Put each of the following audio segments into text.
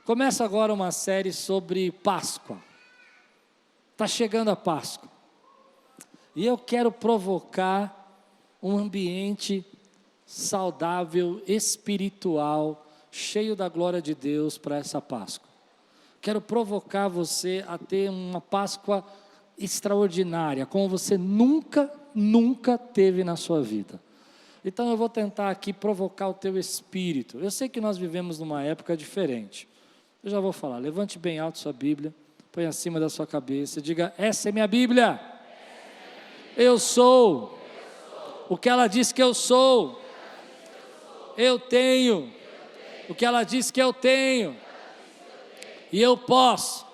Começa agora uma série sobre Páscoa. Está chegando a Páscoa. E eu quero provocar um ambiente saudável, espiritual, cheio da glória de Deus para essa Páscoa. Quero provocar você a ter uma Páscoa extraordinária, como você nunca teve na sua vida. Então eu vou tentar aqui provocar o teu espírito. Eu sei que nós vivemos numa época diferente. Eu já vou falar, levante bem alto sua Bíblia, põe acima da sua cabeça e diga: essa é minha Bíblia. Eu sou o que ela diz que eu sou. Eu tenho o que ela diz que eu tenho. E eu posso.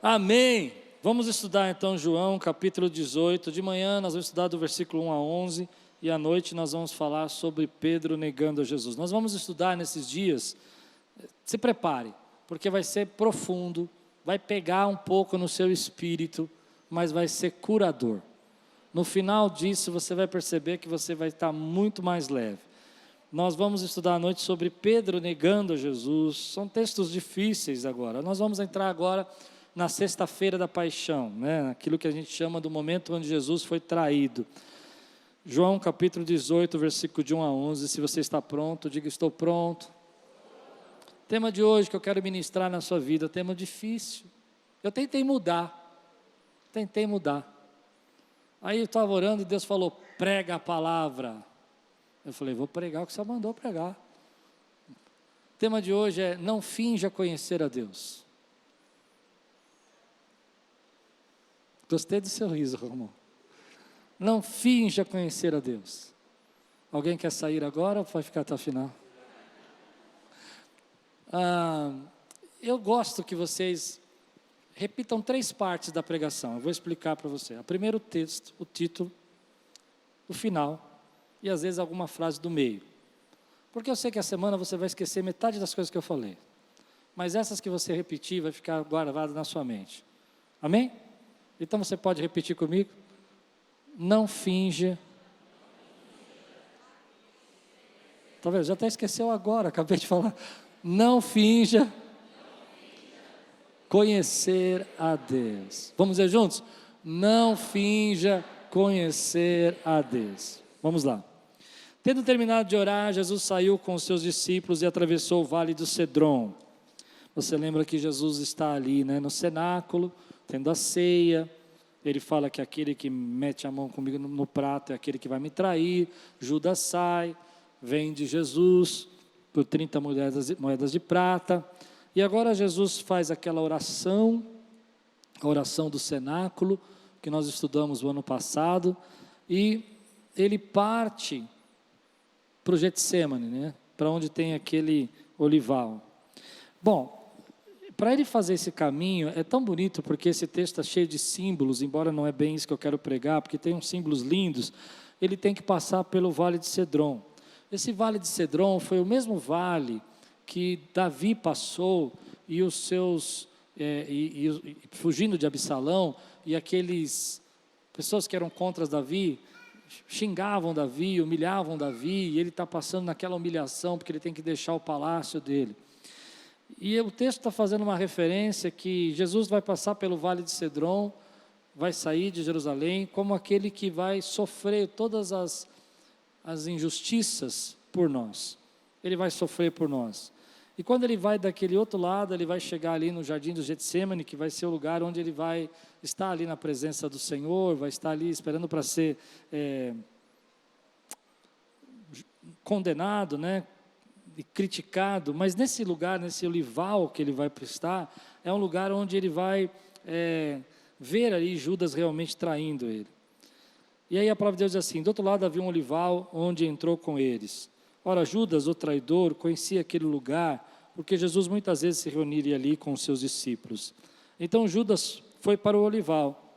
Amém. Vamos estudar então João capítulo 18. De manhã nós vamos estudar do versículo 1 a 11. E à noite nós vamos falar sobre Pedro negando a Jesus. Nós vamos estudar nesses dias. Se prepare, porque vai ser profundo. Vai pegar um pouco no seu espírito, mas vai ser curador. No final disso você vai perceber que você vai estar muito mais leve. Nós vamos estudar à noite sobre Pedro negando a Jesus. São textos difíceis agora. Nós vamos entrar agora na sexta-feira da paixão, né? Aquilo que a gente chama do momento onde Jesus foi traído. João capítulo 18, versículo de 1 a 11. Se você está pronto, diga: estou pronto. Tema de hoje que eu quero ministrar na sua vida, tema difícil. Eu tentei mudar. Aí eu estava orando e Deus falou: prega a palavra. Eu falei: vou pregar o que você mandou pregar. O tema de hoje é: não finja conhecer a Deus. Gostei do seu riso, Romão. Não finja conhecer a Deus. Alguém quer sair agora ou vai ficar até o final? Eu gosto que vocês repitam 3 partes da pregação. Eu vou explicar para você. O primeiro texto, o título, o final e às vezes alguma frase do meio. Porque eu sei que a semana você vai esquecer metade das coisas que eu falei. Mas essas que você repetir vai ficar guardado na sua mente. Amém? Então você pode repetir comigo? Não finja. Talvez já até esqueceu agora, acabei de falar. Não finja conhecer a Deus. Vamos dizer juntos? Não finja conhecer a Deus. Vamos lá. Tendo terminado de orar, Jesus saiu com os seus discípulos e atravessou o vale do Cedron. Você lembra que Jesus está ali, né, no cenáculo, tendo a ceia. Ele fala que aquele que mete a mão comigo no prato é aquele que vai me trair. Judas sai, vende Jesus por 30 moedas de prata. E agora Jesus faz aquela oração, a oração do cenáculo, que nós estudamos o ano passado, e ele parte para o Getsemane, né? Para onde tem aquele olival. Bom, para ele fazer esse caminho, é tão bonito, porque esse texto está cheio de símbolos, embora não é bem isso que eu quero pregar, porque tem uns símbolos lindos. Ele tem que passar pelo Vale de Cedron. Esse Vale de Cedron foi o mesmo vale que Davi passou, e os seus, fugindo de Absalão, e aqueles pessoas que eram contra Davi, xingavam Davi, humilhavam Davi, e ele está passando naquela humilhação, porque ele tem que deixar o palácio dele. E o texto está fazendo uma referência que Jesus vai passar pelo Vale de Cedron, vai sair de Jerusalém, como aquele que vai sofrer todas as injustiças por nós. Ele vai sofrer por nós. E quando ele vai daquele outro lado, ele vai chegar ali no jardim do Getsemane, que vai ser o lugar onde ele vai estar ali na presença do Senhor, vai estar ali esperando para ser condenado, né? E criticado. Mas nesse lugar, nesse olival que ele vai estar, é um lugar onde ele vai ver ali Judas realmente traindo ele. E aí a palavra de Deus diz assim: do outro lado havia um olival onde entrou com eles. Ora, Judas, o traidor, conhecia aquele lugar, porque Jesus muitas vezes se reuniria ali com os seus discípulos. Então Judas foi para o olival,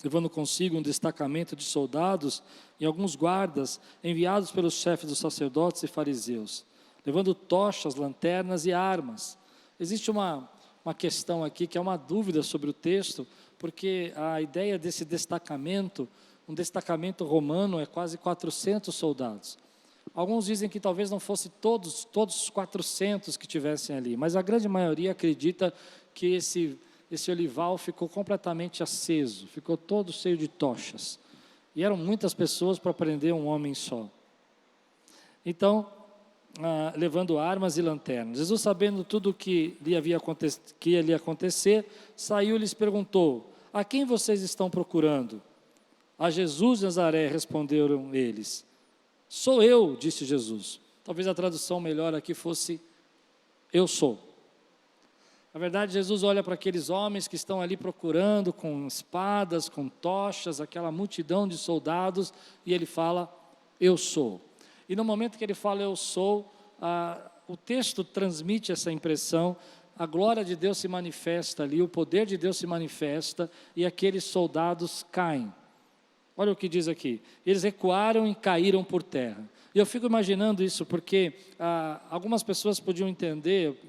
levando consigo um destacamento de soldados e alguns guardas enviados pelos chefes dos sacerdotes e fariseus, levando tochas, lanternas e armas. Existe uma uma questão aqui, que é uma dúvida sobre o texto, porque a ideia desse destacamento, um destacamento romano é quase 400 soldados. Alguns dizem que talvez não fosse todos os 400 que tivessem ali, mas a grande maioria acredita que esse olival ficou completamente aceso, ficou todo cheio de tochas. E eram muitas pessoas para prender um homem só. Então, levando armas e lanternas. Jesus, sabendo tudo o que ia acontecer, saiu e lhes perguntou: a quem vocês estão procurando? A Jesus de Nazaré, responderam eles. Sou eu, disse Jesus. Talvez a tradução melhor aqui fosse: eu sou. Na verdade, Jesus olha para aqueles homens que estão ali procurando, com espadas, com tochas, aquela multidão de soldados, e ele fala: eu sou. E no momento que ele fala eu sou, o texto transmite essa impressão, a glória de Deus se manifesta ali, o poder de Deus se manifesta, e aqueles soldados caem. Olha o que diz aqui: eles recuaram e caíram por terra. E eu fico imaginando isso porque algumas pessoas podiam entender,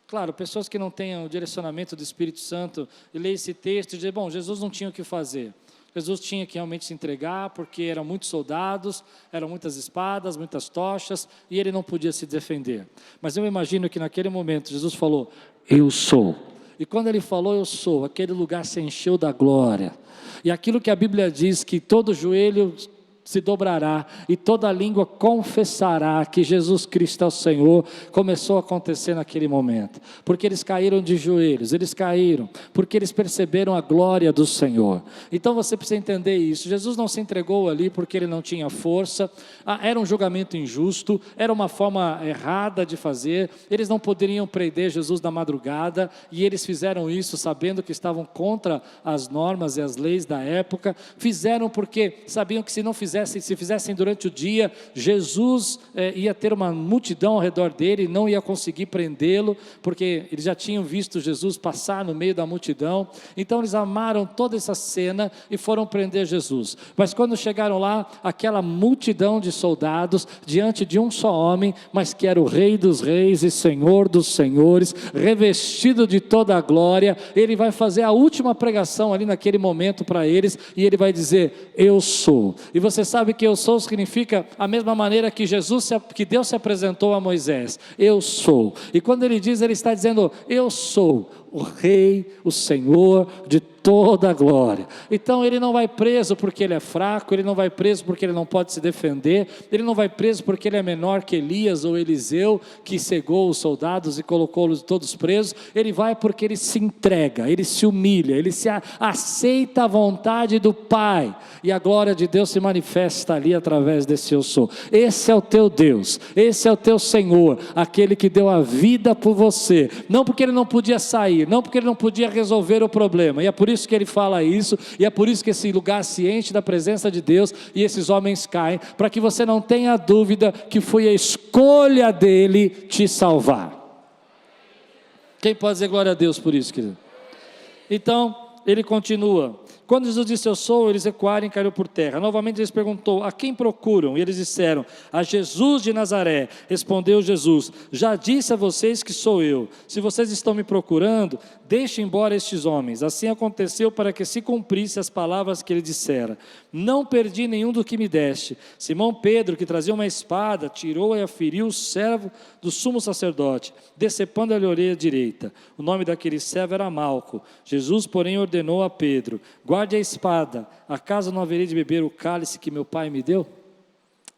claro, pessoas que não tenham o direcionamento do Espírito Santo, e ler esse texto e dizer: bom, Jesus não tinha o que fazer. Jesus tinha que realmente se entregar, porque eram muitos soldados, eram muitas espadas, muitas tochas, e ele não podia se defender. Mas eu imagino que naquele momento Jesus falou: eu sou. E quando ele falou eu sou, aquele lugar se encheu da glória. E aquilo que a Bíblia diz, que todo joelho se dobrará e toda língua confessará que Jesus Cristo é o Senhor, começou a acontecer naquele momento, porque eles caíram de joelhos, eles caíram, porque eles perceberam a glória do Senhor. Então você precisa entender isso. Jesus não se entregou ali porque ele não tinha força, era um julgamento injusto, era uma forma errada de fazer, eles não poderiam prender Jesus na madrugada, e eles fizeram isso sabendo que estavam contra as normas e as leis da época, fizeram porque sabiam que se fizessem durante o dia, Jesus ia ter uma multidão ao redor dele e não ia conseguir prendê-lo, porque eles já tinham visto Jesus passar no meio da multidão. Então eles amaram toda essa cena e foram prender Jesus. Mas quando chegaram lá, aquela multidão de soldados, diante de um só homem, mas que era o Rei dos Reis e Senhor dos Senhores, revestido de toda a glória, ele vai fazer a última pregação ali naquele momento para eles, e ele vai dizer: eu sou. E você sabe que eu sou significa a mesma maneira que que Deus se apresentou a Moisés: eu sou. E quando ele diz, ele está dizendo: eu sou o Rei, o Senhor de toda a glória. Então ele não vai preso porque ele é fraco, ele não vai preso porque ele não pode se defender, ele não vai preso porque ele é menor que Elias ou Eliseu, que cegou os soldados e colocou-los todos presos. Ele vai porque ele se entrega, ele se humilha, ele se aceita a vontade do Pai, e a glória de Deus se manifesta ali através desse eu sou. Esse é o teu Deus, esse é o teu Senhor, aquele que deu a vida por você, não porque ele não podia sair, não porque ele não podia resolver o problema, e é por isso que ele fala isso, e é por isso que esse lugar se enche da presença de Deus, e esses homens caem, para que você não tenha dúvida que foi a escolha dele te salvar. Quem pode dizer glória a Deus por isso, querido? Então, ele continua: quando Jesus disse eu sou, eles recuaram e caíram por terra. Novamente eles perguntou: a quem procuram? E eles disseram: a Jesus de Nazaré. Respondeu Jesus: já disse a vocês que sou eu. Se vocês estão me procurando, deixem embora estes homens. Assim aconteceu para que se cumprisse as palavras que ele dissera: não perdi nenhum do que me deste. Simão Pedro, que trazia uma espada, tirou e a feriu o servo do sumo sacerdote, decepando-lhe a orelha direita. O nome daquele servo era Malco. Jesus, porém, ordenou a Pedro: guarde a espada, acaso não haverei de beber o cálice que meu Pai me deu?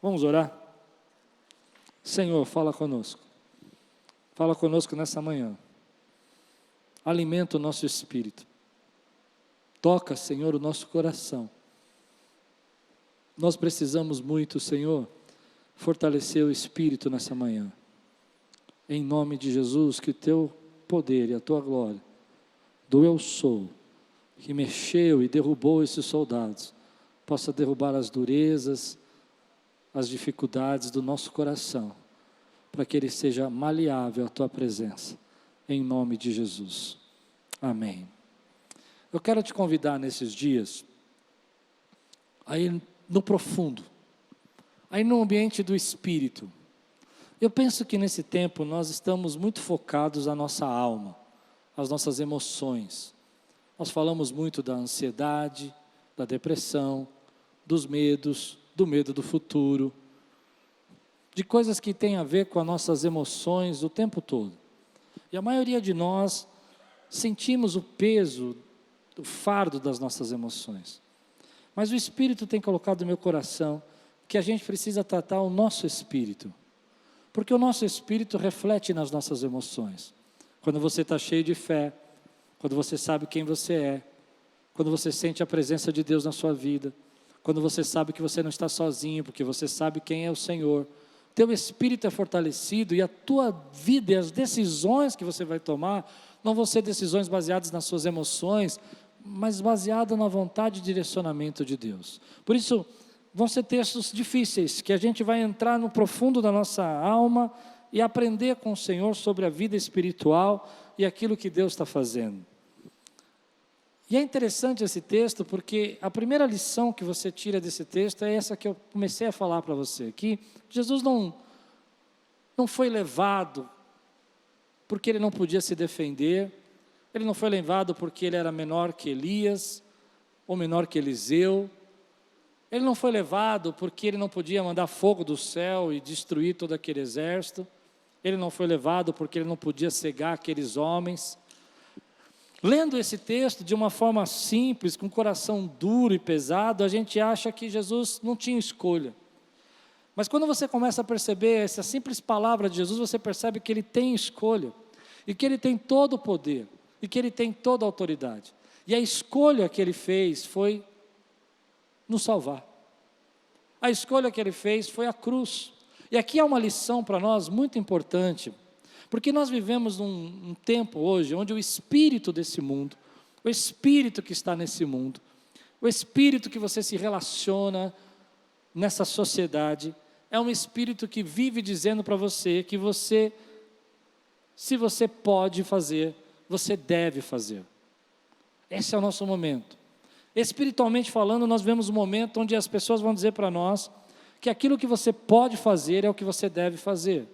Vamos orar? Senhor, fala conosco nessa manhã, alimenta o nosso espírito, toca, Senhor, o nosso coração. Nós precisamos muito, Senhor, fortalecer o espírito nessa manhã, em nome de Jesus, que o teu poder e a tua glória, do eu sou, que mexeu e derrubou esses soldados, possa derrubar as durezas, as dificuldades do nosso coração, para que ele seja maleável à tua presença, em nome de Jesus, amém. Eu quero te convidar nesses dias, aí no profundo, aí no ambiente do Espírito. Eu penso que nesse tempo nós estamos muito focados na nossa alma, as nossas emoções. Nós falamos muito da ansiedade, da depressão, dos medos, do medo do futuro, de coisas que têm a ver com as nossas emoções o tempo todo. E a maioria de nós sentimos o peso, o fardo das nossas emoções. Mas o Espírito tem colocado no meu coração que a gente precisa tratar o nosso espírito, porque o nosso espírito reflete nas nossas emoções. Quando você está cheio de fé, quando você sabe quem você é, quando você sente a presença de Deus na sua vida, quando você sabe que você não está sozinho, porque você sabe quem é o Senhor, teu espírito é fortalecido e a tua vida e as decisões que você vai tomar não vão ser decisões baseadas nas suas emoções, mas baseadas na vontade e direcionamento de Deus. Por isso, vão ser textos difíceis, que a gente vai entrar no profundo da nossa alma e aprender com o Senhor sobre a vida espiritual e aquilo que Deus está fazendo. E é interessante esse texto, porque a primeira lição que você tira desse texto é essa que eu comecei a falar para você, que Jesus não foi levado porque ele não podia se defender, ele não foi levado porque ele era menor que Elias, ou menor que Eliseu, ele não foi levado porque ele não podia mandar fogo do céu e destruir todo aquele exército, ele não foi levado porque ele não podia cegar aqueles homens. Lendo esse texto de uma forma simples, com o coração duro e pesado, a gente acha que Jesus não tinha escolha. Mas quando você começa a perceber essa simples palavra de Jesus, você percebe que ele tem escolha, e que ele tem todo o poder, e que ele tem toda a autoridade. E a escolha que ele fez foi nos salvar. A escolha que ele fez foi a cruz. E aqui há uma lição para nós muito importante, porque nós vivemos num tempo hoje, onde o espírito desse mundo, o espírito que está nesse mundo, o espírito que você se relaciona nessa sociedade, é um espírito que vive dizendo para você que você, se você pode fazer, você deve fazer. Esse é o nosso momento. Espiritualmente falando, nós vemos um momento onde as pessoas vão dizer para nós que aquilo que você pode fazer é o que você deve fazer.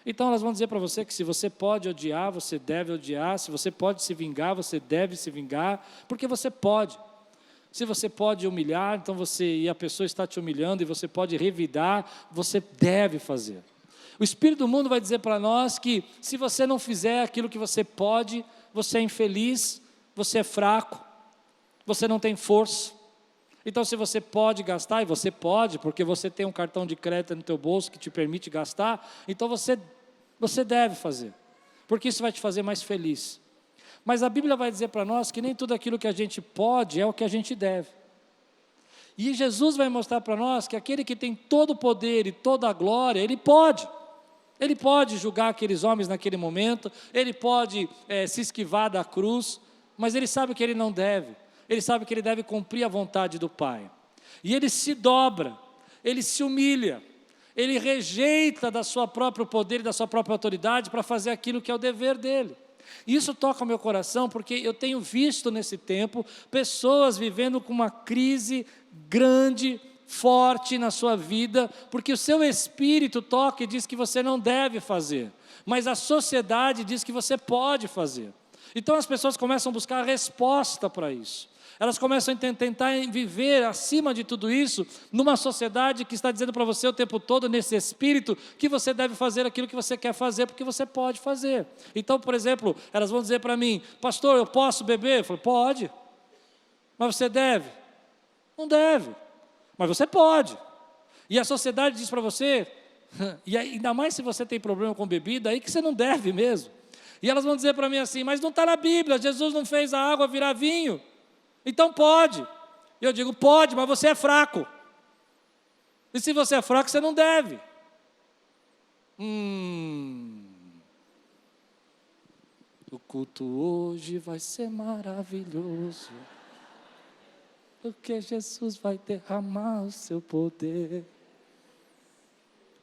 Então elas vão dizer para você que se você pode odiar, você deve odiar, se você pode se vingar, você deve se vingar, porque você pode. Se você pode humilhar, então e a pessoa está te humilhando e você pode revidar, você deve fazer. O espírito do mundo vai dizer para nós que se você não fizer aquilo que você pode, você é infeliz, você é fraco, você não tem força. Então se você pode gastar, e você pode, porque você tem um cartão de crédito no teu bolso que te permite gastar, então você deve fazer, porque isso vai te fazer mais feliz. Mas a Bíblia vai dizer para nós que nem tudo aquilo que a gente pode é o que a gente deve. E Jesus vai mostrar para nós que aquele que tem todo o poder e toda a glória, ele pode julgar aqueles homens naquele momento, ele pode se esquivar da cruz, mas ele sabe que ele não deve. Ele sabe que ele deve cumprir a vontade do Pai. E ele se dobra, ele se humilha, ele rejeita da sua próprio poder e da sua própria autoridade para fazer aquilo que é o dever dele. E isso toca o meu coração, porque eu tenho visto nesse tempo pessoas vivendo com uma crise grande, forte na sua vida, porque o seu espírito toca e diz que você não deve fazer, mas a sociedade diz que você pode fazer. Então as pessoas começam a buscar a resposta para isso. Elas começam a tentar viver acima de tudo isso, numa sociedade que está dizendo para você o tempo todo, nesse espírito, que você deve fazer aquilo que você quer fazer, porque você pode fazer. Então, por exemplo, elas vão dizer para mim: pastor, eu posso beber? Eu falo: pode. Mas você deve? Não deve. Mas você pode. E a sociedade diz para você, e ainda mais se você tem problema com bebida, aí que você não deve mesmo. E elas vão dizer para mim assim: mas não está na Bíblia, Jesus não fez a água virar vinho. Então pode. Eu digo: pode, mas você é fraco. E se você é fraco, você não deve. O culto hoje vai ser maravilhoso, porque Jesus vai derramar o seu poder.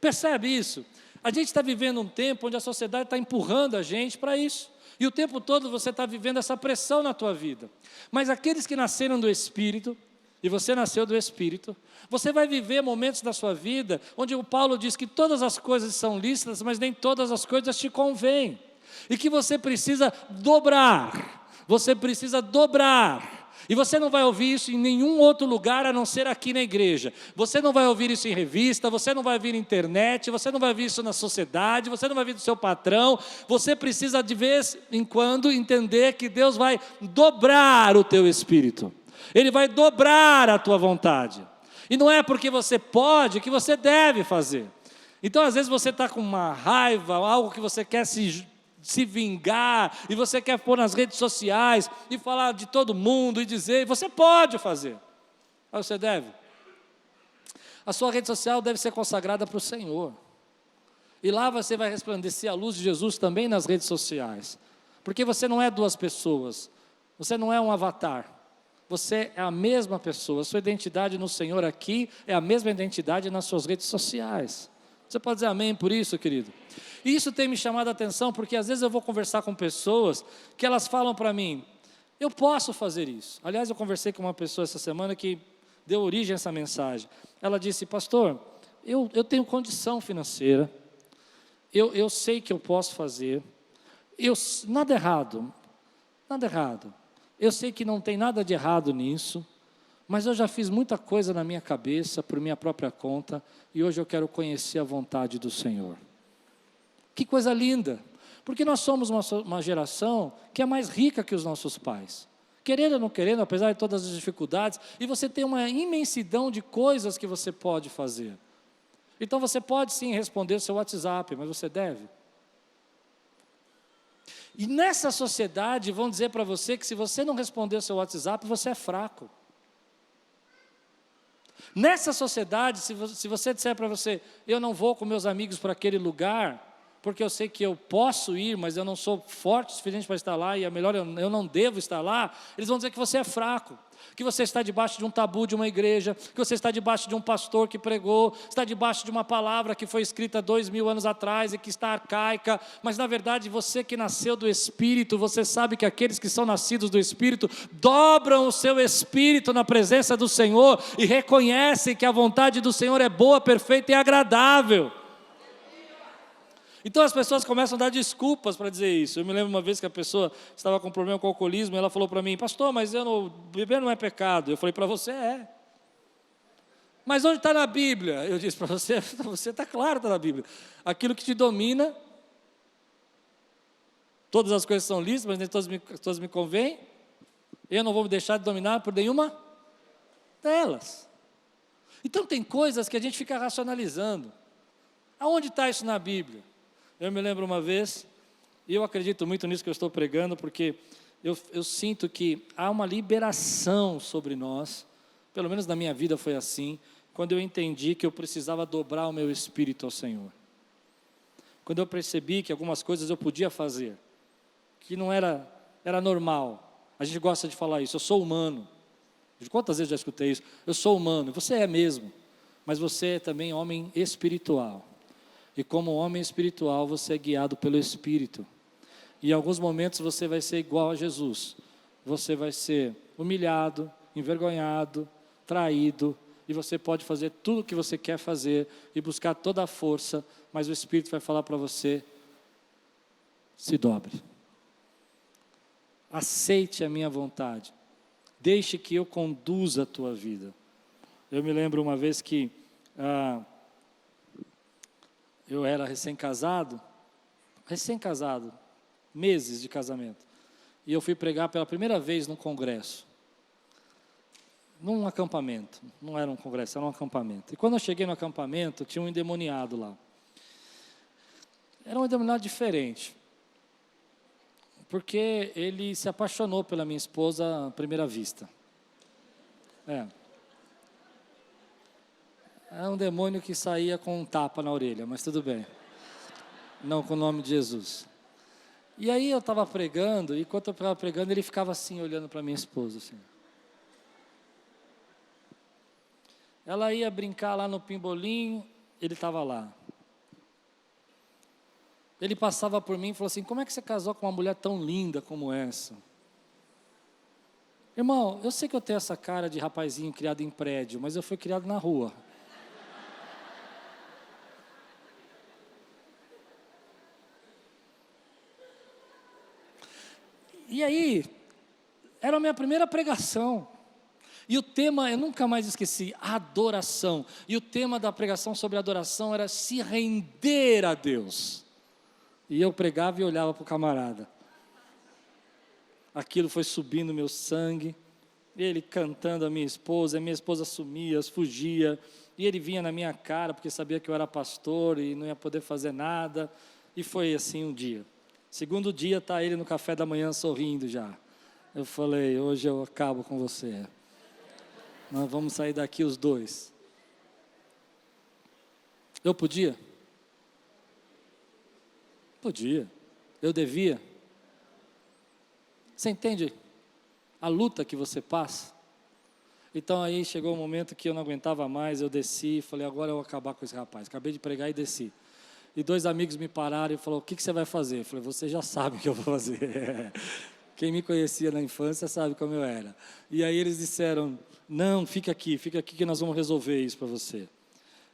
Percebe isso? A gente está vivendo um tempo onde a sociedade está empurrando a gente para isso. E o tempo todo você está vivendo essa pressão na tua vida. Mas aqueles que nasceram do Espírito, e você nasceu do Espírito, você vai viver momentos da sua vida onde o Paulo diz que todas as coisas são lícitas, mas nem todas as coisas te convêm. e que você precisa dobrar. Você precisa dobrar. E você não vai ouvir isso em nenhum outro lugar a não ser aqui na igreja. Você não vai ouvir isso em revista, você não vai ouvir na internet, você não vai ouvir isso na sociedade, você não vai ouvir do seu patrão. Você precisa de vez em quando entender que Deus vai dobrar o teu espírito. Ele vai dobrar a tua vontade. E não é porque você pode que você deve fazer. Então às vezes você está com uma raiva, algo que você quer se vingar, e você quer pôr nas redes sociais, e falar de todo mundo, e dizer, você pode fazer, mas você deve. A sua rede social deve ser consagrada para o Senhor, e lá você vai resplandecer a luz de Jesus também nas redes sociais, porque você não é duas pessoas, você não é um avatar, você é a mesma pessoa, a sua identidade no Senhor aqui, é a mesma identidade nas suas redes sociais. Você pode dizer amém por isso, querido? E isso tem me chamado a atenção, porque às vezes eu vou conversar com pessoas, que elas falam para mim, eu posso fazer isso. Aliás, eu conversei com uma pessoa essa semana que deu origem a essa mensagem. Ela disse, pastor, eu tenho condição financeira, eu sei que eu posso fazer, nada errado, eu sei que não tem nada de errado nisso, mas eu já fiz muita coisa na minha cabeça, por minha própria conta, e hoje eu quero conhecer a vontade do Senhor. Que coisa linda, porque nós somos uma geração que é mais rica que os nossos pais. Querendo ou não querendo, apesar de todas as dificuldades, e você tem uma imensidão de coisas que você pode fazer. Então você pode sim responder o seu WhatsApp, mas você deve. E nessa sociedade vão dizer para você que se você não responder o seu WhatsApp, você é fraco. Nessa sociedade, se você disser para você, eu não vou com meus amigos para aquele lugar, porque eu sei que eu posso ir, mas eu não sou forte o suficiente para estar lá, e é melhor eu não devo estar lá, eles vão dizer que você é fraco, que você está debaixo de um tabu de uma igreja, que você está debaixo de um pastor que pregou, está debaixo de uma palavra que foi escrita 2000 anos atrás e que está arcaica, mas na verdade você que nasceu do Espírito, você sabe que aqueles que são nascidos do Espírito, dobram o seu espírito na presença do Senhor, e reconhecem que a vontade do Senhor é boa, perfeita e agradável. Então as pessoas começam a dar desculpas para dizer isso. Eu me lembro uma vez que a pessoa estava com problema com o alcoolismo, e ela falou para mim, pastor, mas beber não é pecado. Eu falei, para você é. Mas onde está na Bíblia? Eu disse para você, está claro, está na Bíblia. Aquilo que te domina, todas as coisas são lícitas, mas nem todas me convêm. Eu não vou me deixar de dominar por nenhuma delas. Então tem coisas que a gente fica racionalizando. Aonde está isso na Bíblia? Eu me lembro uma vez, e eu acredito muito nisso que eu estou pregando, porque eu sinto que há uma liberação sobre nós, pelo menos na minha vida foi assim, quando eu entendi que eu precisava dobrar o meu espírito ao Senhor. Quando eu percebi que algumas coisas eu podia fazer, que não era normal. A gente gosta de falar isso, eu sou humano. Quantas vezes já escutei isso? Eu sou humano, você é mesmo, mas você é também homem espiritual. E como homem espiritual, você é guiado pelo Espírito. E em alguns momentos você vai ser igual a Jesus. Você vai ser humilhado, envergonhado, traído. E você pode fazer tudo o que você quer fazer e buscar toda a força. Mas o Espírito vai falar para você, se dobre. Aceite a minha vontade. Deixe que eu conduza a tua vida. Eu me lembro uma vez que eu era recém-casado, meses de casamento, e eu fui pregar pela primeira vez num congresso, num acampamento, não era um congresso, era um acampamento, e quando eu cheguei no acampamento, tinha um endemoniado lá, era um endemoniado diferente, porque ele se apaixonou pela minha esposa à primeira vista, É um demônio que saía com um tapa na orelha, mas tudo bem. Não com o nome de Jesus. E aí eu estava pregando, e enquanto eu estava pregando, ele ficava assim, olhando para minha esposa. Assim. Ela ia brincar lá no pimbolinho, ele estava lá. Ele passava por mim e falou assim, como é que você casou com uma mulher tão linda como essa? Irmão, eu sei que eu tenho essa cara de rapazinho criado em prédio, mas eu fui criado na rua. E aí, era a minha primeira pregação. E o tema, eu nunca mais esqueci, adoração. E o tema da pregação sobre adoração era se render a Deus. E eu pregava e olhava para o camarada. Aquilo foi subindo meu sangue. Ele cantando a minha esposa sumia, fugia. E ele vinha na minha cara, porque sabia que eu era pastor e não ia poder fazer nada. E foi assim um dia. Segundo dia, está ele no café da manhã sorrindo já. Eu falei, hoje eu acabo com você. Nós vamos sair daqui os dois. Eu podia? Podia. Eu devia? Você entende a luta que você passa? Então aí chegou um momento que eu não aguentava mais, eu desci, falei, agora eu vou acabar com esse rapaz. Acabei de pregar e desci. E 2 amigos me pararam e falaram, o que você vai fazer? Eu falei, você já sabe o que eu vou fazer. Quem me conhecia na infância sabe como eu era. E aí eles disseram, não, fica aqui que nós vamos resolver isso para você.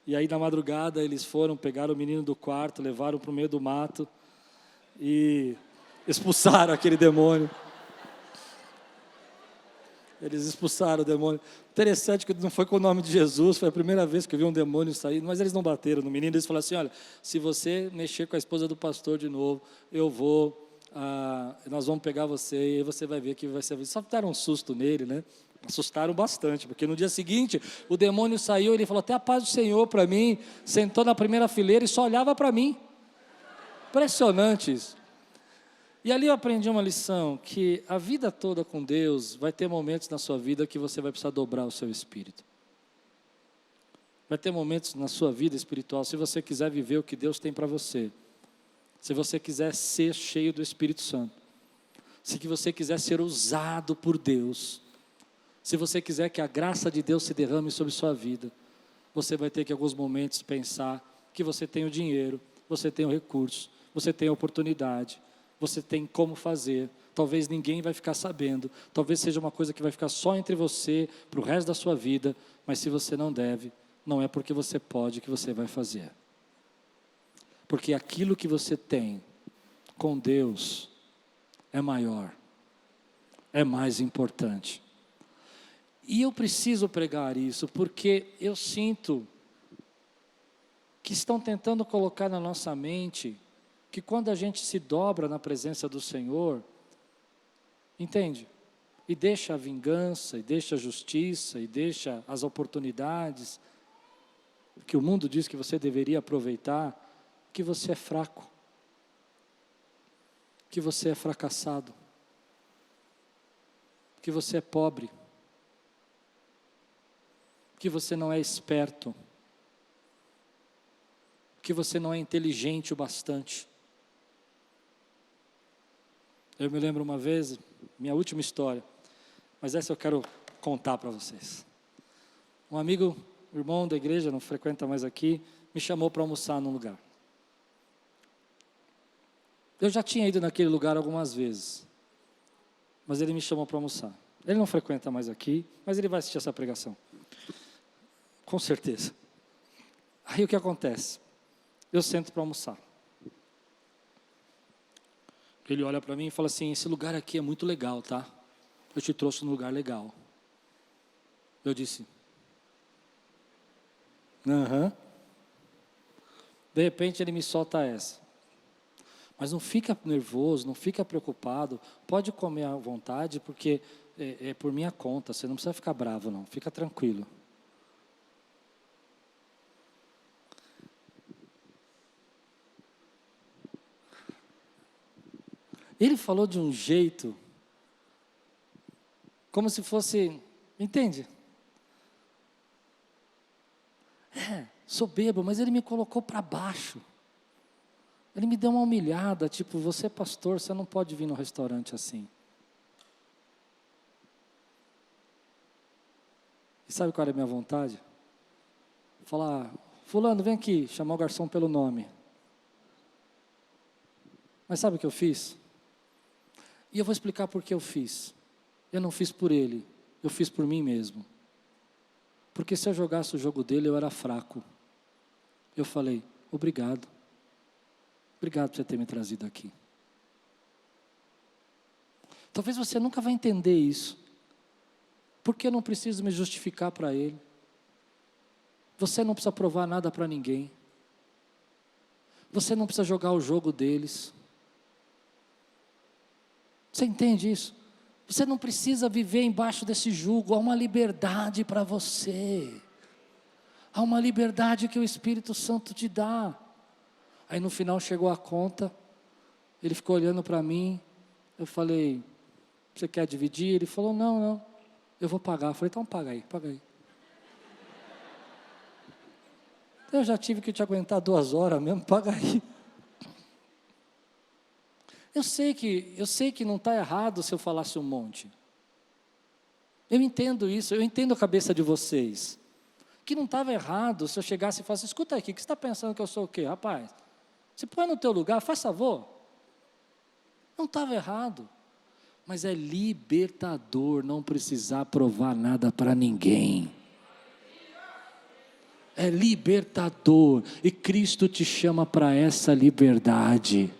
E aí na madrugada eles foram, pegaram o menino do quarto, levaram para o meio do mato e expulsaram aquele demônio. Eles expulsaram o demônio. Interessante que não foi com o nome de Jesus, foi a primeira vez que eu vi um demônio sair, mas eles não bateram no menino, eles falaram assim, olha, se você mexer com a esposa do pastor de novo, nós vamos pegar você e aí você vai ver que vai ser... Só deram um susto nele, né? Assustaram bastante, porque no dia seguinte, o demônio saiu, ele falou, até a paz do Senhor para mim, sentou na primeira fileira e só olhava para mim. Impressionante isso. E ali eu aprendi uma lição, que a vida toda com Deus, vai ter momentos na sua vida que você vai precisar dobrar o seu espírito. Vai ter momentos na sua vida espiritual, se você quiser viver o que Deus tem para você, se você quiser ser cheio do Espírito Santo, se você quiser ser usado por Deus, se você quiser que a graça de Deus se derrame sobre sua vida, você vai ter que em alguns momentos pensar que você tem o dinheiro, você tem o recurso, você tem a oportunidade, você tem como fazer, talvez ninguém vai ficar sabendo, talvez seja uma coisa que vai ficar só entre você, para o resto da sua vida, mas se você não deve, não é porque você pode que você vai fazer. Porque aquilo que você tem com Deus é maior, é mais importante. E eu preciso pregar isso, porque eu sinto que estão tentando colocar na nossa mente que quando a gente se dobra na presença do Senhor, entende? E deixa a vingança, e deixa a justiça, e deixa as oportunidades que o mundo diz que você deveria aproveitar, que você é fraco, que você é fracassado, que você é pobre, que você não é esperto, que você não é inteligente o bastante. Eu me lembro uma vez, minha última história, mas essa eu quero contar para vocês. Um amigo, irmão da igreja, não frequenta mais aqui, me chamou para almoçar num lugar. Eu já tinha ido naquele lugar algumas vezes, mas ele me chamou para almoçar. Ele não frequenta mais aqui, mas ele vai assistir essa pregação. Com certeza. Aí o que acontece? Eu sento para almoçar. Ele olha para mim e fala assim, esse lugar aqui é muito legal, tá? Eu te trouxe num lugar legal. Eu disse, aham. De repente ele me solta essa. Mas não fica nervoso, não fica preocupado, pode comer à vontade, porque é por minha conta, você não precisa ficar bravo não, fica tranquilo. Ele falou de um jeito, como se fosse, entende? Sou bêbado, mas ele me colocou para baixo. Ele me deu uma humilhada, tipo, você é pastor, você não pode vir no restaurante assim. E sabe qual era a minha vontade? Falar, fulano, vem aqui, chamar o garçom pelo nome. Mas sabe o que eu fiz? E eu vou explicar por que eu fiz. Eu não fiz por ele, eu fiz por mim mesmo. Porque se eu jogasse o jogo dele, eu era fraco. Eu falei, obrigado. Obrigado por você ter me trazido aqui. Talvez você nunca vai entender isso. Porque eu não preciso me justificar para Ele. Você não precisa provar nada para ninguém. Você não precisa jogar o jogo deles. Você entende isso? Você não precisa viver embaixo desse jugo. Há uma liberdade para você. Há uma liberdade que o Espírito Santo te dá. Aí no final chegou a conta. Ele ficou olhando para mim. Eu falei, você quer dividir? Ele falou, não, eu vou pagar. Eu falei, então paga aí. Eu já tive que te aguentar 2 horas mesmo, paga aí. Eu sei que não está errado se eu falasse um monte. Eu entendo isso, eu entendo a cabeça de vocês. Que não estava errado se eu chegasse e falasse, escuta aqui, o que você está pensando que eu sou o quê? Rapaz, se põe no teu lugar, faz favor. Não estava errado. Mas é libertador não precisar provar nada para ninguém. É libertador. E Cristo te chama para essa liberdade.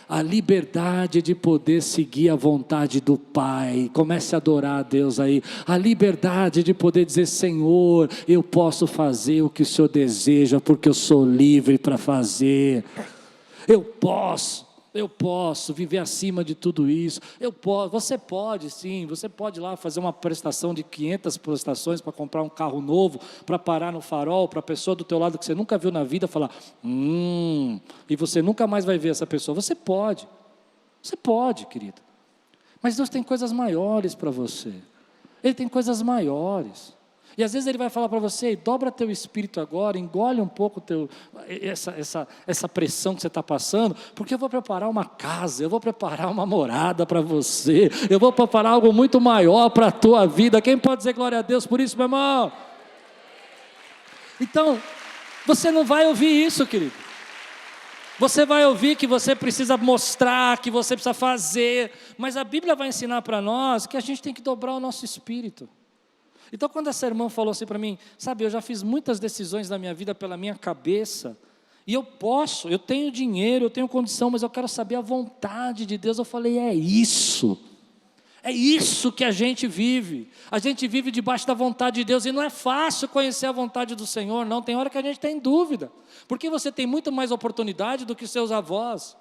A liberdade de poder seguir a vontade do Pai. Comece a adorar a Deus aí. A liberdade de poder dizer, Senhor, eu posso fazer o que o Senhor deseja, porque eu sou livre para fazer. Eu posso viver acima de tudo isso. Você pode sim, você pode ir lá fazer uma prestação de 500 prestações para comprar um carro novo, para parar no farol, para a pessoa do teu lado que você nunca viu na vida falar, e você nunca mais vai ver essa pessoa. Você pode, querido. Mas Deus tem coisas maiores para você. Ele tem coisas maiores. E às vezes Ele vai falar para você, dobra teu espírito agora, engole um pouco essa pressão que você está passando, porque eu vou preparar uma casa, eu vou preparar uma morada para você, eu vou preparar algo muito maior para a tua vida. Quem pode dizer glória a Deus por isso, meu irmão? Então, você não vai ouvir isso, querido. Você vai ouvir que você precisa mostrar, que você precisa fazer, mas a Bíblia vai ensinar para nós que a gente tem que dobrar o nosso espírito. Então quando essa irmã falou assim para mim, sabe, eu já fiz muitas decisões na minha vida pela minha cabeça, e eu tenho dinheiro, eu tenho condição, mas eu quero saber a vontade de Deus. Eu falei, é isso que a gente vive debaixo da vontade de Deus, e não é fácil conhecer a vontade do Senhor, não, tem hora que a gente tem dúvida, porque você tem muito mais oportunidade do que seus avós.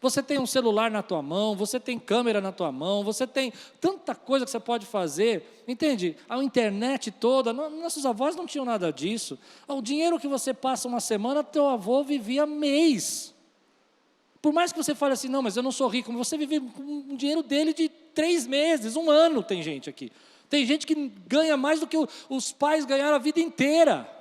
Você tem um celular na tua mão, você tem câmera na tua mão, você tem tanta coisa que você pode fazer, entende? A internet toda, nossos avós não tinham nada disso. O dinheiro que você passa uma semana, teu avô vivia mês. Por mais que você fale assim, não, mas eu não sou rico, mas você vive com o dinheiro dele de 3 meses, 1 ano, tem gente aqui. Tem gente que ganha mais do que os pais ganharam a vida inteira.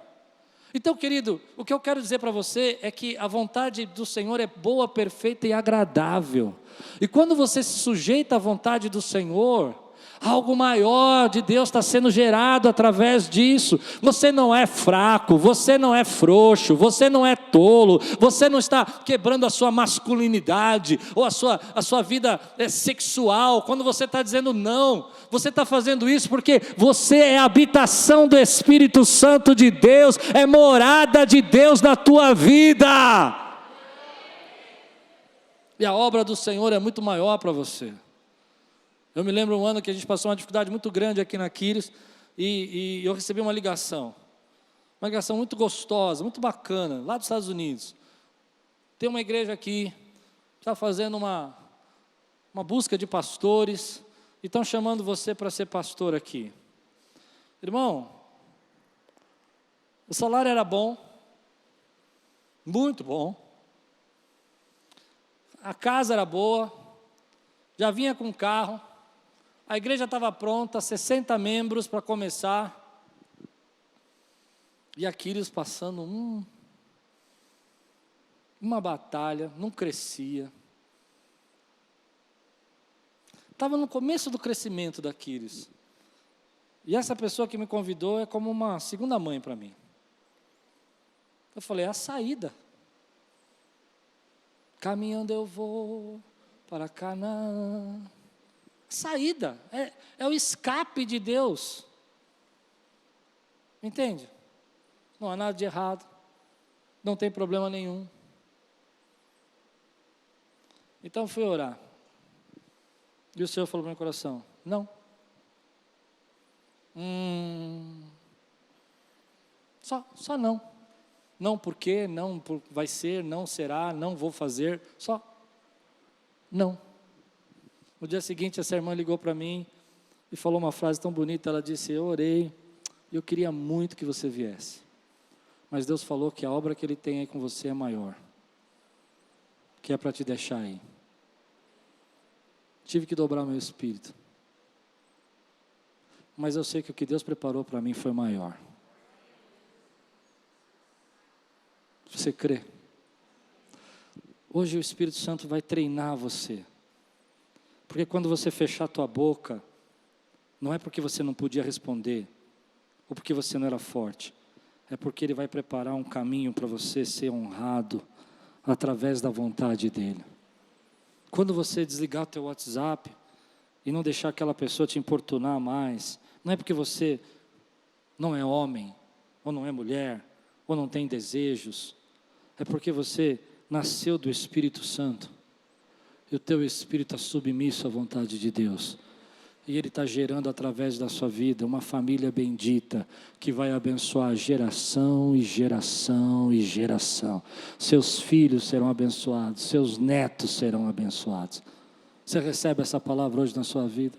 Então, querido, o que eu quero dizer para você é que a vontade do Senhor é boa, perfeita e agradável. E quando você se sujeita à vontade do Senhor, algo maior de Deus está sendo gerado através disso. Você não é fraco, você não é frouxo, você não é tolo, você não está quebrando a sua masculinidade ou a sua vida sexual, quando você está dizendo não. Você está fazendo isso porque você é a habitação do Espírito Santo de Deus, é morada de Deus na tua vida. E a obra do Senhor é muito maior para você. Eu me lembro um ano que a gente passou uma dificuldade muito grande aqui na Quírios, e eu recebi uma ligação muito gostosa, muito bacana, lá dos Estados Unidos. Tem uma igreja aqui, está fazendo uma busca de pastores, e estão chamando você para ser pastor aqui. Irmão, o salário era bom, muito bom, a casa era boa, já vinha com carro, a igreja estava pronta, 60 membros para começar, e Aquiles passando uma batalha, não crescia. Estava no começo do crescimento da Aquiles. E essa pessoa que me convidou é como uma segunda mãe para mim. Eu falei, é a saída. Caminhando eu vou para Canaã. Saída, é o escape de Deus. Entende? Não há nada de errado, não tem problema nenhum. Então fui orar. E o Senhor falou no meu coração: não. Só não. Não porque, não vai ser, não será, não vou fazer, só não. No dia seguinte, essa irmã ligou para mim e falou uma frase tão bonita. Ela disse: eu orei, eu queria muito que você viesse, mas Deus falou que a obra que Ele tem aí com você é maior, que é para te deixar aí. Tive que dobrar o meu espírito, mas eu sei que o que Deus preparou para mim foi maior. Você crê? Hoje o Espírito Santo vai treinar você, porque quando você fechar a tua boca, não é porque você não podia responder, ou porque você não era forte, é porque Ele vai preparar um caminho para você ser honrado, através da vontade dEle. Quando você desligar o teu WhatsApp, e não deixar aquela pessoa te importunar mais, não é porque você não é homem, ou não é mulher, ou não tem desejos, é porque você nasceu do Espírito Santo, e o teu espírito está submisso à vontade de Deus, e Ele está gerando através da sua vida uma família bendita, que vai abençoar geração e geração e geração. Seus filhos serão abençoados, seus netos serão abençoados. Você recebe essa palavra hoje na sua vida?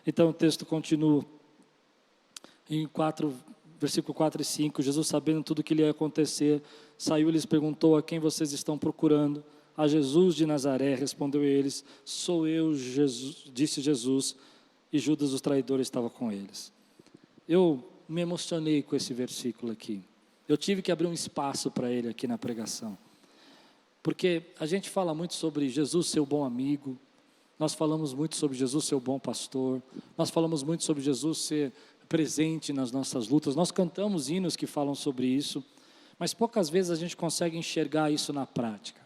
Então o texto continua, em versículo 4 e 5, Jesus, sabendo tudo o que lhe ia acontecer, saiu e lhes perguntou: a quem vocês estão procurando? A Jesus de Nazaré, respondeu eles: sou eu, Jesus, disse Jesus, e Judas, os traidores, estava com eles. Eu me emocionei com esse versículo aqui. Eu tive que abrir um espaço para ele aqui na pregação, porque a gente fala muito sobre Jesus ser o bom amigo, nós falamos muito sobre Jesus ser o bom pastor, nós falamos muito sobre Jesus ser presente nas nossas lutas, nós cantamos hinos que falam sobre isso, mas poucas vezes a gente consegue enxergar isso na prática.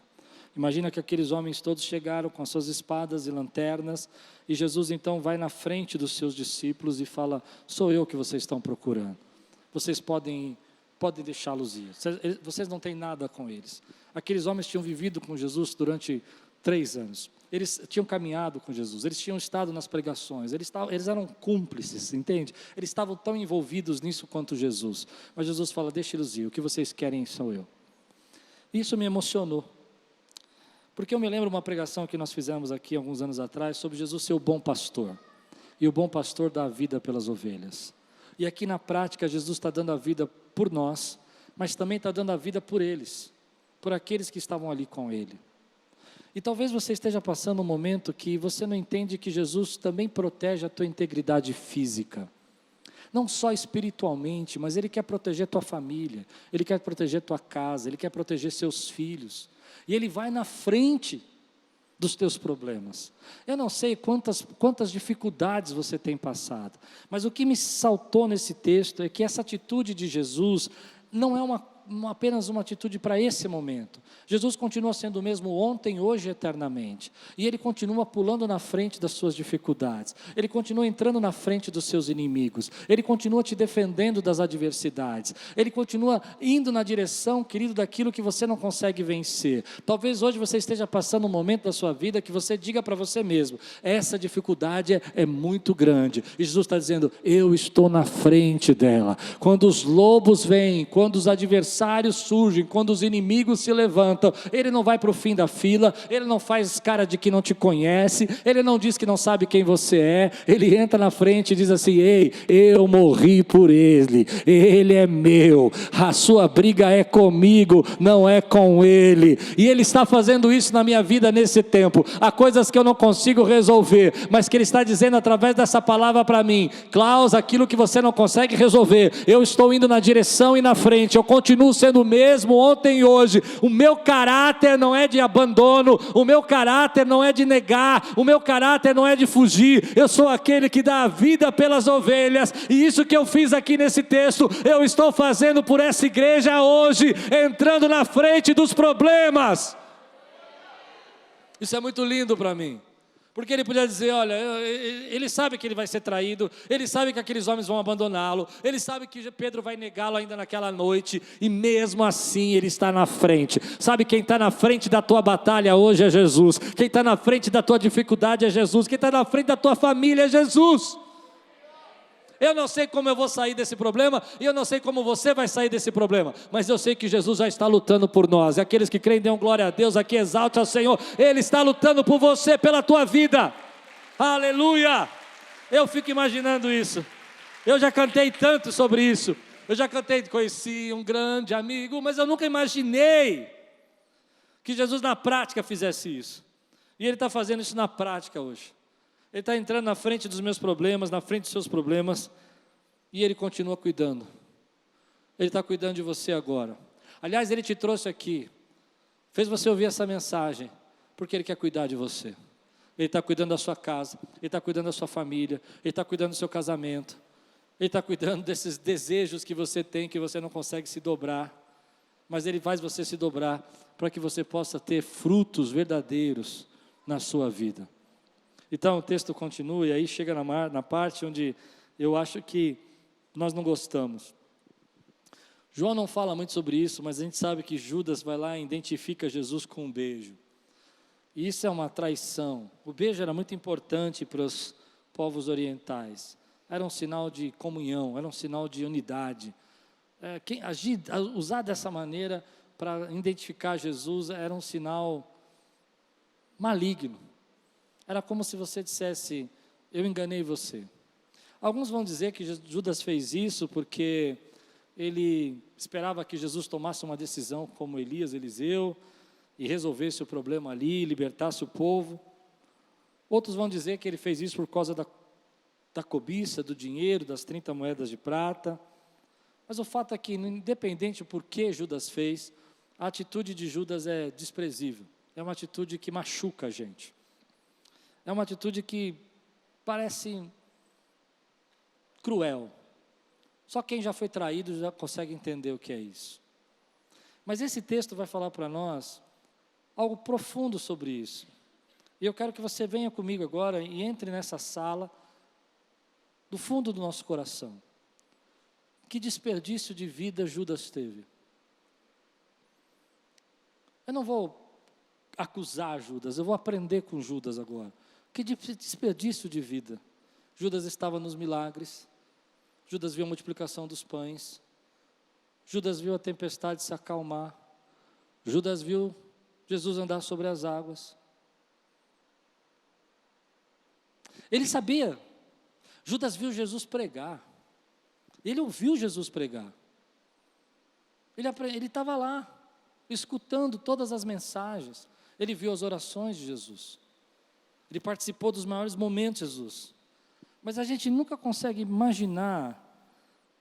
Imagina que aqueles homens todos chegaram com as suas espadas e lanternas, e Jesus então vai na frente dos seus discípulos e fala: sou eu que vocês estão procurando, vocês podem deixá-los ir, vocês não têm nada com eles. Aqueles homens tinham vivido com Jesus durante 3 anos, eles tinham caminhado com Jesus, eles tinham estado nas pregações, eles eram cúmplices, entende? Eles estavam tão envolvidos nisso quanto Jesus, mas Jesus fala: deixa eles ir, o que vocês querem sou eu. Isso me emocionou, porque eu me lembro uma pregação que nós fizemos aqui alguns anos atrás, sobre Jesus ser o bom pastor, e o bom pastor dá a vida pelas ovelhas, e aqui na prática Jesus está dando a vida por nós, mas também está dando a vida por eles, por aqueles que estavam ali com Ele. E talvez você esteja passando um momento que você não entende que Jesus também protege a tua integridade física, não só espiritualmente, mas Ele quer proteger tua família, Ele quer proteger tua casa, Ele quer proteger seus filhos, e Ele vai na frente dos teus problemas. Eu não sei quantas dificuldades você tem passado, mas o que me saltou nesse texto é que essa atitude de Jesus não é apenas uma atitude para esse momento. Jesus continua sendo o mesmo ontem, hoje e eternamente, e Ele continua pulando na frente das suas dificuldades, Ele continua entrando na frente dos seus inimigos, Ele continua te defendendo das adversidades, Ele continua indo na direção, querido, daquilo que você não consegue vencer. Talvez hoje você esteja passando um momento da sua vida que você diga para você mesmo: essa dificuldade é muito grande, e Jesus está dizendo: eu estou na frente dela. Quando os lobos vêm, quando os adversários surgem, quando os inimigos se levantam, Ele não vai para o fim da fila, Ele não faz cara de que não te conhece, Ele não diz que não sabe quem você é, Ele entra na frente e diz assim: ei, eu morri por Ele, Ele é meu, a sua briga é comigo, não é com Ele, e Ele está fazendo isso na minha vida nesse tempo. Há coisas que eu não consigo resolver, mas que Ele está dizendo através dessa palavra para mim: Klaus, aquilo que você não consegue resolver, eu estou indo na direção e na frente, eu continuo sendo o mesmo ontem e hoje. O meu caráter não é de abandono, o meu caráter não é de negar, o meu caráter não é de fugir, eu sou aquele que dá a vida pelas ovelhas, e isso que eu fiz aqui nesse texto, eu estou fazendo por essa igreja hoje, entrando na frente dos problemas. Isso é muito lindo para mim, Porque ele podia dizer, olha, ele sabe que ele vai ser traído, ele sabe que aqueles homens vão abandoná-lo, ele sabe que Pedro vai negá-lo ainda naquela noite, e mesmo assim ele está na frente. Sabe, quem está na frente da tua batalha hoje é Jesus, quem está na frente da tua dificuldade é Jesus, quem está na frente da tua família é Jesus. Eu não sei como eu vou sair desse problema, e eu não sei como você vai sair desse problema, mas eu sei que Jesus já está lutando por nós, e aqueles que creem, dêem glória a Deus, aqui exalte ao Senhor, Ele está lutando por você, pela tua vida, aleluia. Eu fico imaginando isso, eu já cantei tanto sobre isso, eu já cantei, conheci um grande amigo, mas eu nunca imaginei que Jesus na prática fizesse isso, e Ele está fazendo isso na prática hoje. Ele está entrando na frente dos meus problemas, na frente dos seus problemas, e Ele continua cuidando. Ele está cuidando de você agora. Aliás, Ele te trouxe aqui, fez você ouvir essa mensagem, porque Ele quer cuidar de você. Ele está cuidando da sua casa, Ele está cuidando da sua família, Ele está cuidando do seu casamento, Ele está cuidando desses desejos que você tem, que você não consegue se dobrar, mas Ele faz você se dobrar, para que você possa ter frutos verdadeiros na sua vida. Então o texto continua, e aí chega na parte onde eu acho que nós não gostamos. João não fala muito sobre isso, mas a gente sabe que Judas vai lá e identifica Jesus com um beijo. E isso é uma traição. O beijo era muito importante para os povos orientais. Era um sinal de comunhão, era um sinal de unidade. Usar dessa maneira para identificar Jesus era um sinal maligno. Era como se você dissesse, eu enganei você. Alguns vão dizer que Judas fez isso porque ele esperava que Jesus tomasse uma decisão como Elias, Eliseu, e resolvesse o problema ali, libertasse o povo. Outros vão dizer que ele fez isso por causa da cobiça, do dinheiro, das 30 moedas de prata. Mas o fato é que, independente do porquê Judas fez, a atitude de Judas é desprezível. É uma atitude que machuca a gente. É uma atitude que parece cruel. Só quem já foi traído já consegue entender o que é isso. Mas esse texto vai falar para nós algo profundo sobre isso. E eu quero que você venha comigo agora e entre nessa sala, do fundo do nosso coração. Que desperdício de vida Judas teve. Eu não vou acusar Judas, eu vou aprender com Judas agora. Que desperdício de vida. Judas estava nos milagres, Judas viu a multiplicação dos pães, Judas viu a tempestade se acalmar, Judas viu Jesus andar sobre as águas. Ele sabia, Judas viu Jesus pregar, ele ouviu Jesus pregar, ele estava lá, escutando todas as mensagens, ele viu as orações de Jesus. Ele participou dos maiores momentos de Jesus. Mas a gente nunca consegue imaginar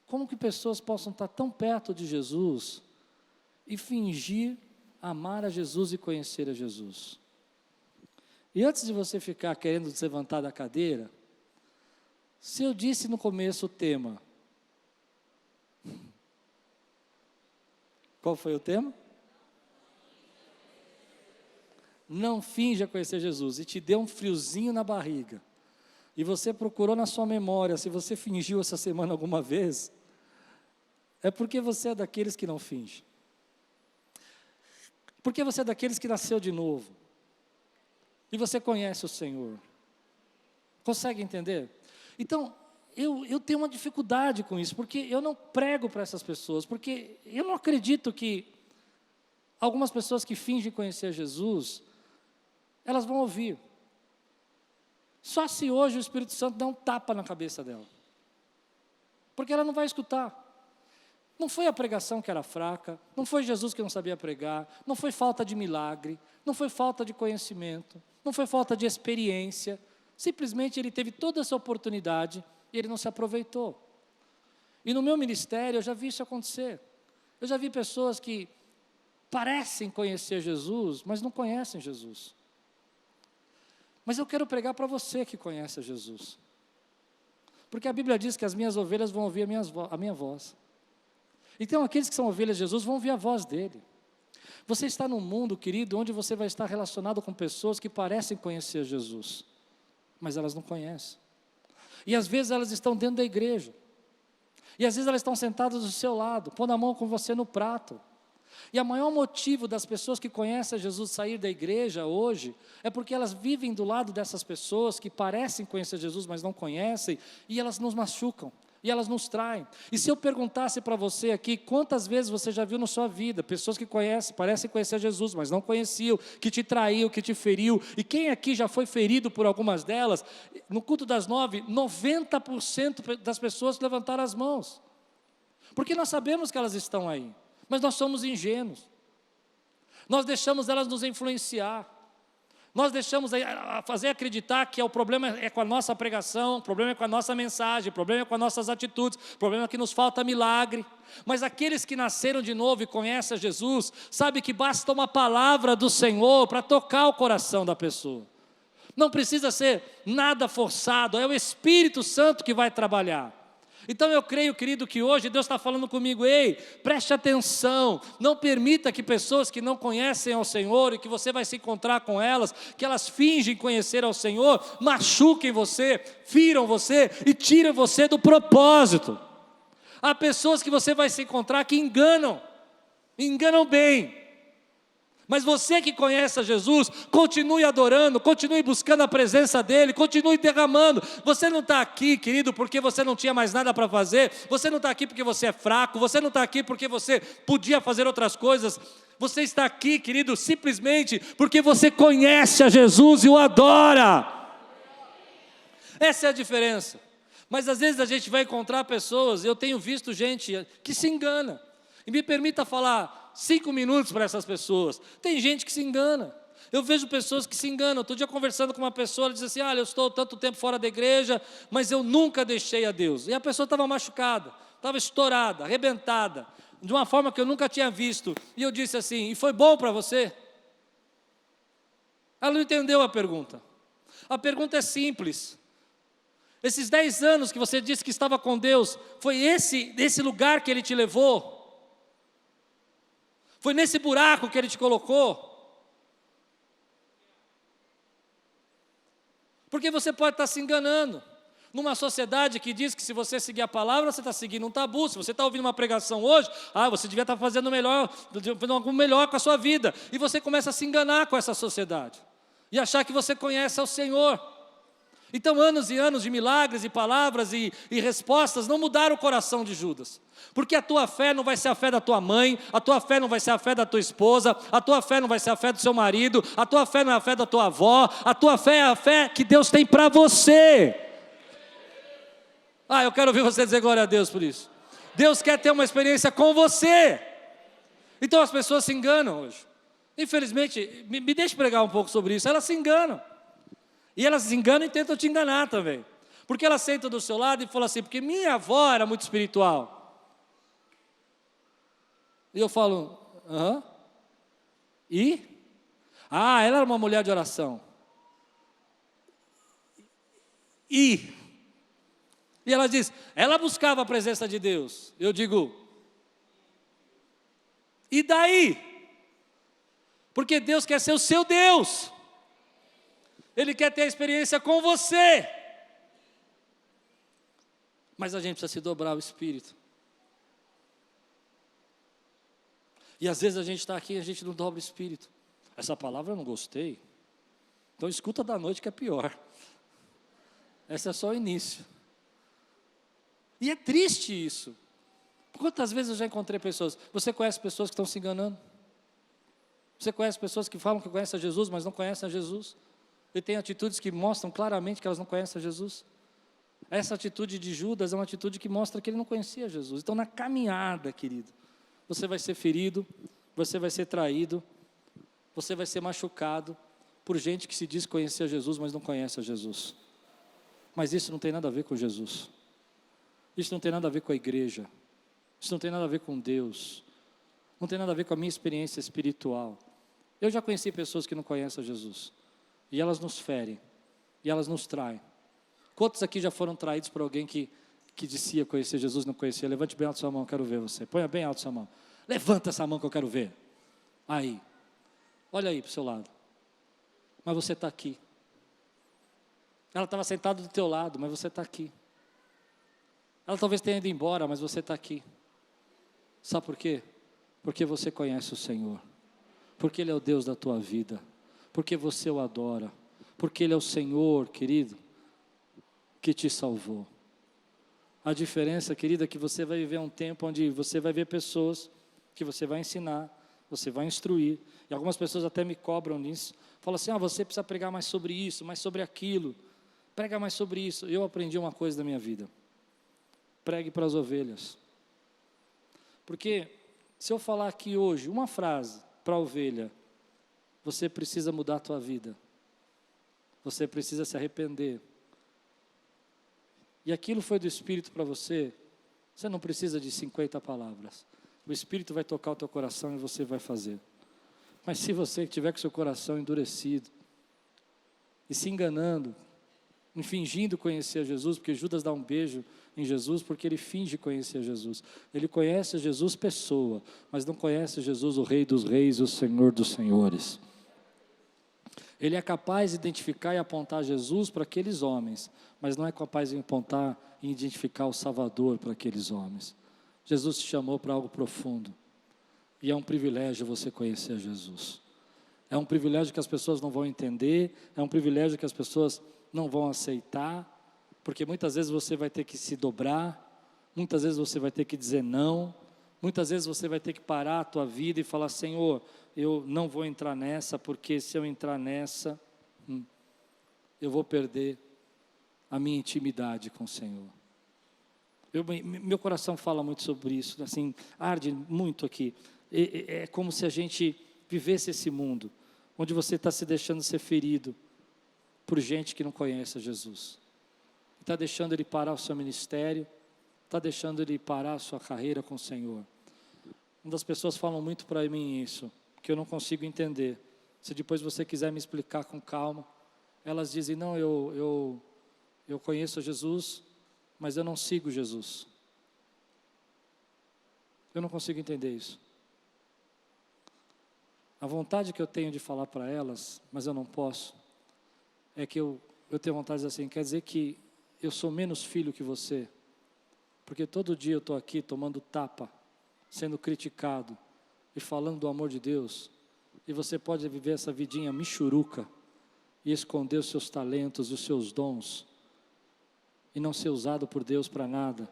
como que pessoas possam estar tão perto de Jesus e fingir amar a Jesus e conhecer a Jesus. E antes de você ficar querendo se levantar da cadeira, se eu disse no começo o tema, qual foi o tema? Não finja conhecer Jesus, e te deu um friozinho na barriga, e você procurou na sua memória, se você fingiu essa semana alguma vez, é porque você é daqueles que não finge, porque você é daqueles que nasceu de novo, e você conhece o Senhor, consegue entender? Então, eu tenho uma dificuldade com isso, porque eu não prego para essas pessoas, porque eu não acredito que algumas pessoas que fingem conhecer Jesus, elas vão ouvir. Só se hoje o Espírito Santo der um tapa na cabeça dela. Porque ela não vai escutar. Não foi a pregação que era fraca, não foi Jesus que não sabia pregar, não foi falta de milagre, não foi falta de conhecimento, não foi falta de experiência. Simplesmente ele teve toda essa oportunidade e ele não se aproveitou. E no meu ministério eu já vi isso acontecer. Eu já vi pessoas que parecem conhecer Jesus, mas não conhecem Jesus. Mas eu quero pregar para você que conhece a Jesus. Porque a Bíblia diz que as minhas ovelhas vão ouvir a minha voz. Então aqueles que são ovelhas de Jesus vão ouvir a voz dele. Você está num mundo, querido, onde você vai estar relacionado com pessoas que parecem conhecer Jesus. mas elas não conhecem. E às vezes elas estão dentro da igreja. E às vezes elas estão sentadas do seu lado, pondo a mão com você no prato. E o maior motivo das pessoas que conhecem a Jesus sair da igreja hoje, é porque elas vivem do lado dessas pessoas que parecem conhecer Jesus, mas não conhecem, e elas nos machucam, e elas nos traem. E se eu perguntasse para você aqui, quantas vezes você já viu na sua vida, pessoas que conhecem, parecem conhecer Jesus, mas não conheciam, que te traiu, que te feriu, e quem aqui já foi ferido por algumas delas? No culto das 9, 90% das pessoas levantaram as mãos, porque nós sabemos que elas estão aí, mas nós somos ingênuos, nós deixamos elas nos influenciar, nós deixamos a fazer acreditar que o problema é com a nossa pregação, o problema é com a nossa mensagem, o problema é com as nossas atitudes, o problema é que nos falta milagre. Mas aqueles que nasceram de novo e conhecem a Jesus, sabem que basta uma palavra do Senhor para tocar o coração da pessoa. Não precisa ser nada forçado, é o Espírito Santo que vai trabalhar. Então eu creio, querido, que hoje Deus está falando comigo: ei, preste atenção, não permita que pessoas que não conhecem ao Senhor e que você vai se encontrar com elas, que elas fingem conhecer ao Senhor, machuquem você, firam você e tirem você do propósito. Há pessoas que você vai se encontrar que enganam bem. Mas você que conhece a Jesus, continue adorando, continue buscando a presença dEle, continue derramando. Você não está aqui, querido, porque você não tinha mais nada para fazer, você não está aqui porque você é fraco, você não está aqui porque você podia fazer outras coisas. Você está aqui, querido, simplesmente porque você conhece a Jesus e o adora. Essa é a diferença. Mas às vezes a gente vai encontrar pessoas, eu tenho visto gente que se engana. E me permita falar 5 minutos para essas pessoas. Tem gente que se engana. Eu vejo pessoas que se enganam. Outro dia conversando com uma pessoa, ela disse assim: olha, eu estou tanto tempo fora da igreja, mas eu nunca deixei a Deus. E a pessoa estava machucada, estava estourada, arrebentada, de uma forma que eu nunca tinha visto. E eu disse assim: e foi bom para você? Ela não entendeu a pergunta. A pergunta é simples. Esses 10 anos que você disse que estava com Deus, foi esse lugar que Ele te levou? Foi nesse buraco que Ele te colocou? Porque você pode estar se enganando. Numa sociedade que diz que se você seguir a palavra, você está seguindo um tabu. Se você está ouvindo uma pregação hoje, você devia estar fazendo algo melhor com a sua vida. E você começa a se enganar com essa sociedade. E achar que você conhece ao Senhor. Então anos e anos de milagres e palavras e respostas não mudaram o coração de Judas. Porque a tua fé não vai ser a fé da tua mãe, a tua fé não vai ser a fé da tua esposa, a tua fé não vai ser a fé do seu marido, a tua fé não é a fé da tua avó, a tua fé é a fé que Deus tem para você. Eu quero ouvir você dizer glória a Deus por isso. Deus quer ter uma experiência com você. Então as pessoas se enganam hoje. Infelizmente, me deixe pregar um pouco sobre isso, elas se enganam. E elas se enganam e tentam te enganar também. Porque elas sentam do seu lado e falam assim: porque minha avó era muito espiritual. E eu falo: aham. E? Ela era uma mulher de oração. E ela diz: ela buscava a presença de Deus. Eu digo: e daí? Porque Deus quer ser o seu Deus. Ele quer ter a experiência com você. Mas a gente precisa se dobrar ao Espírito. E às vezes a gente está aqui e a gente não dobra o Espírito. Essa palavra eu não gostei. Então escuta da noite que é pior. Esse é só o início. E é triste isso. Quantas vezes eu já encontrei pessoas... Você conhece pessoas que estão se enganando? Você conhece pessoas que falam que conhecem a Jesus, mas não conhecem a Jesus? E tem atitudes que mostram claramente que elas não conhecem a Jesus. Essa atitude de Judas é uma atitude que mostra que ele não conhecia Jesus. Então na caminhada, querido, você vai ser ferido, você vai ser traído, você vai ser machucado por gente que se diz conhecer a Jesus, mas não conhece a Jesus. Mas isso não tem nada a ver com Jesus. Isso não tem nada a ver com a igreja. Isso não tem nada a ver com Deus. Não tem nada a ver com a minha experiência espiritual. Eu já conheci pessoas que não conhecem a Jesus. E elas nos ferem. E elas nos traem. Quantos aqui já foram traídos por alguém que dizia conhecer Jesus, não conhecia? Levante bem alto sua mão, eu quero ver você. Ponha bem alto sua mão. Levanta essa mão que eu quero ver. Aí. Olha aí para o seu lado. Mas você está aqui. Ela estava sentada do teu lado, mas você está aqui. Ela talvez tenha ido embora, mas você está aqui. Sabe por quê? Porque você conhece o Senhor. Porque Ele é o Deus da tua vida. Porque você o adora. Porque Ele é o Senhor, querido, que te salvou. A diferença, querida, é que você vai viver um tempo onde você vai ver pessoas que você vai ensinar, você vai instruir. E algumas pessoas até me cobram nisso. Falam assim, você precisa pregar mais sobre isso, mais sobre aquilo. Prega mais sobre isso. Eu aprendi uma coisa da minha vida. Pregue para as ovelhas. Porque se eu falar aqui hoje uma frase para a ovelha, você precisa mudar a tua vida. Você precisa se arrepender. E aquilo foi do Espírito para você, você não precisa de 50 palavras. O Espírito vai tocar o teu coração e você vai fazer. Mas se você tiver com seu coração endurecido, e se enganando, e fingindo conhecer a Jesus, porque Judas dá um beijo em Jesus, porque ele finge conhecer a Jesus. Ele conhece a Jesus pessoa, mas não conhece Jesus o Rei dos Reis e o Senhor dos Senhores. Ele é capaz de identificar e apontar Jesus para aqueles homens, mas não é capaz de apontar e identificar o Salvador para aqueles homens. Jesus te chamou para algo profundo, e é um privilégio você conhecer Jesus. É um privilégio que as pessoas não vão entender, é um privilégio que as pessoas não vão aceitar, porque muitas vezes você vai ter que se dobrar, muitas vezes você vai ter que dizer não, muitas vezes você vai ter que parar a tua vida e falar, Senhor, eu não vou entrar nessa, porque se eu entrar nessa, eu vou perder a minha intimidade com o Senhor. Meu coração fala muito sobre isso, assim, arde muito aqui. É como se a gente vivesse esse mundo, onde você está se deixando ser ferido por gente que não conhece a Jesus. Está deixando ele parar o seu ministério, está deixando ele parar a sua carreira com o Senhor. Uma das pessoas falam muito para mim isso, que eu não consigo entender. Se depois você quiser me explicar com calma, elas dizem, não, eu conheço Jesus, mas eu não sigo Jesus. Eu não consigo entender isso. A vontade que eu tenho de falar para elas, mas eu não posso, é que eu tenho vontade de dizer assim, quer dizer que eu sou menos filho que você, porque todo dia eu estou aqui tomando tapa, sendo criticado e falando do amor de Deus, e você pode viver essa vidinha michuruca e esconder os seus talentos, os seus dons, e não ser usado por Deus para nada,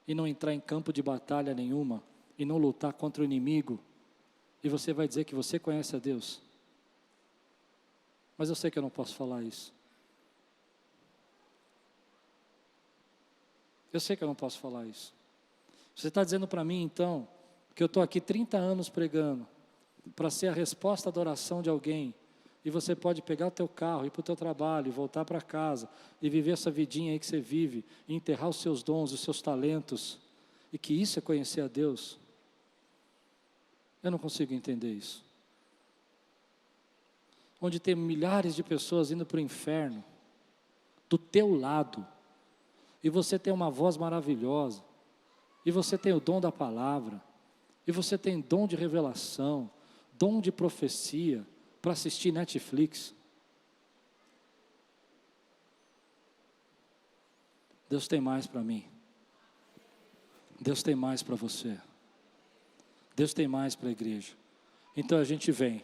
e não entrar em campo de batalha nenhuma, e não lutar contra o inimigo, e você vai dizer que você conhece a Deus. Mas eu sei que eu não posso falar isso. Eu sei que eu não posso falar isso. Você está dizendo para mim então, que eu estou aqui 30 anos pregando, para ser a resposta da oração de alguém, e você pode pegar o teu carro, ir para o teu trabalho, e voltar para casa, e viver essa vidinha aí que você vive, e enterrar os seus dons, os seus talentos, e que isso é conhecer a Deus. Eu não consigo entender isso. Onde tem milhares de pessoas indo para o inferno, do teu lado, e você tem uma voz maravilhosa, e você tem o dom da palavra, e você tem dom de revelação, dom de profecia, para assistir Netflix. Deus tem mais para mim. Deus tem mais para você. Deus tem mais para a igreja. Então a gente vem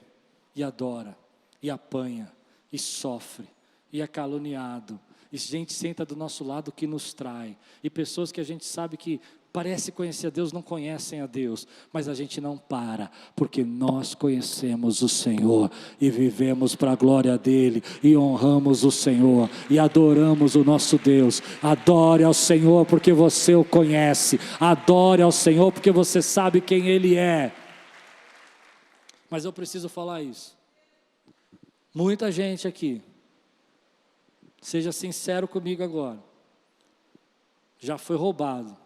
e adora, e apanha, e sofre, e é caluniado, e gente senta do nosso lado que nos trai, e pessoas que a gente sabe que parece conhecer a Deus, não conhecem a Deus, mas a gente não para, porque nós conhecemos o Senhor, e vivemos para a glória dEle, e honramos o Senhor, e adoramos o nosso Deus. Adore ao Senhor porque você o conhece, adore ao Senhor porque você sabe quem Ele é. Mas eu preciso falar isso. Muita gente aqui, seja sincero comigo agora, já foi roubado,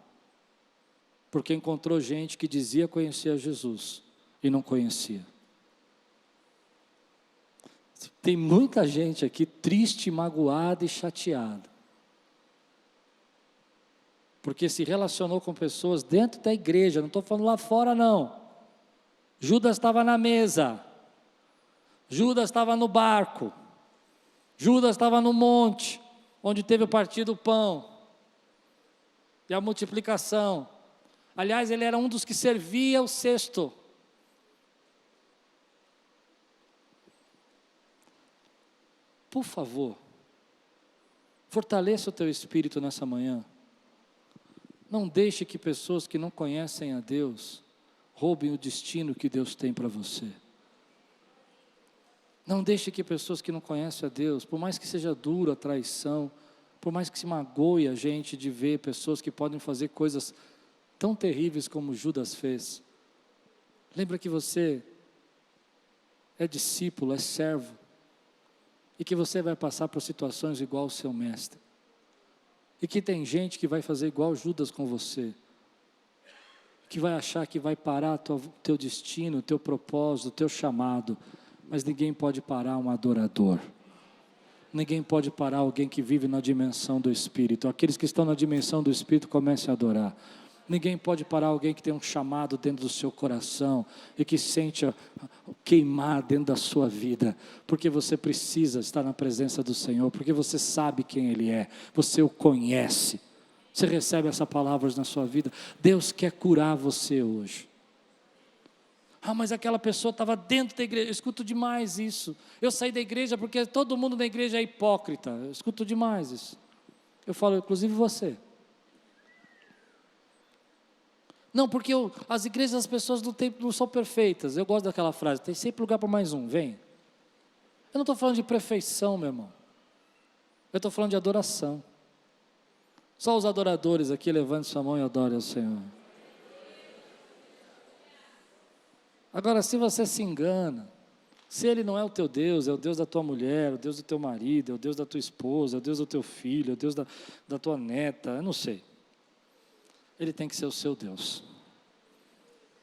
porque encontrou gente que dizia conhecer a Jesus e não conhecia. Tem muita gente aqui triste, magoada e chateada, porque se relacionou com pessoas dentro da igreja, não estou falando lá fora não. Judas estava na mesa, Judas estava no barco, Judas estava no monte, onde teve o partir do pão e a multiplicação. Aliás, ele era um dos que servia o cesto. Por favor, fortaleça o teu espírito nessa manhã. Não deixe que pessoas que não conhecem a Deus roubem o destino que Deus tem para você. Não deixe que pessoas que não conhecem a Deus, por mais que seja dura a traição, por mais que se magoe a gente de ver pessoas que podem fazer coisas tão terríveis como Judas fez. Lembra que você é discípulo, é servo, e que você vai passar por situações igual ao seu mestre. E que tem gente que vai fazer igual Judas com você, que vai achar que vai parar teu destino, teu propósito, teu chamado, mas ninguém pode parar um adorador. Ninguém pode parar alguém que vive na dimensão do Espírito. Aqueles que estão na dimensão do Espírito comecem a adorar. Ninguém pode parar alguém que tem um chamado dentro do seu coração e que sente queimar dentro da sua vida, porque você precisa estar na presença do Senhor, porque você sabe quem Ele é, você o conhece. Você recebe essa palavra na sua vida. Deus quer curar você hoje. Mas aquela pessoa estava dentro da igreja. Eu escuto demais isso. Eu saí da igreja porque todo mundo na igreja é hipócrita. Eu escuto demais isso. Eu falo, inclusive você. Não, porque as igrejas, as pessoas não são perfeitas. Eu gosto daquela frase, tem sempre lugar para mais um, vem. Eu não estou falando de perfeição, meu irmão. Eu estou falando de adoração. Só os adoradores aqui, levante sua mão e adore ao Senhor. Agora, se você se engana, se Ele não é o teu Deus, é o Deus da tua mulher, é o Deus do teu marido, é o Deus da tua esposa, é o Deus do teu filho, é o Deus da tua neta, eu não sei. Ele tem que ser o seu Deus.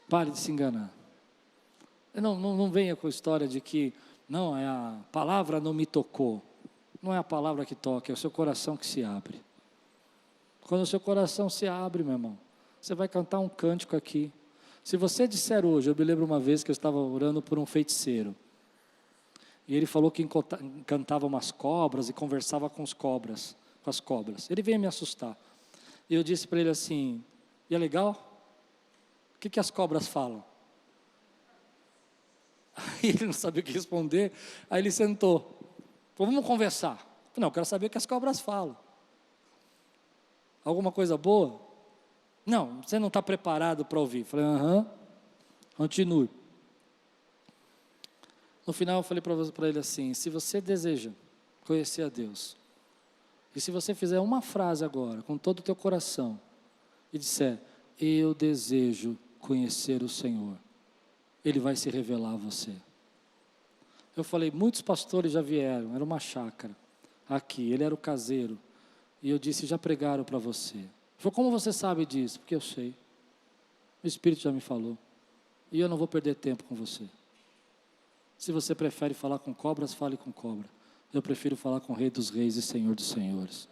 Pare de se enganar. Não venha com a história de que, não, a palavra não me tocou. Não é a palavra que toca, é o seu coração que se abre. Quando o seu coração se abre, meu irmão, você vai cantar um cântico aqui. Se você disser hoje, eu me lembro uma vez que eu estava orando por um feiticeiro. E ele falou que encantava umas cobras e conversava com as cobras. Ele veio me assustar. E eu disse para ele assim, e é legal? O que as cobras falam? Aí ele não sabia o que responder, aí ele sentou. Falou, vamos conversar. Eu falei, não, eu quero saber o que as cobras falam. Alguma coisa boa? Não, você não está preparado para ouvir. Eu falei, continue. No final eu falei para ele assim, se você deseja conhecer a Deus, e se você fizer uma frase agora, com todo o teu coração, e disser, eu desejo conhecer o Senhor, Ele vai se revelar a você. Eu falei, muitos pastores já vieram, era uma chácara, aqui, ele era o caseiro, e eu disse, já pregaram para você. Ele falou, como você sabe disso? Porque eu sei, o Espírito já me falou, e eu não vou perder tempo com você. Se você prefere falar com cobras, fale com cobra. Eu prefiro falar com o Rei dos Reis e Senhor dos Senhores.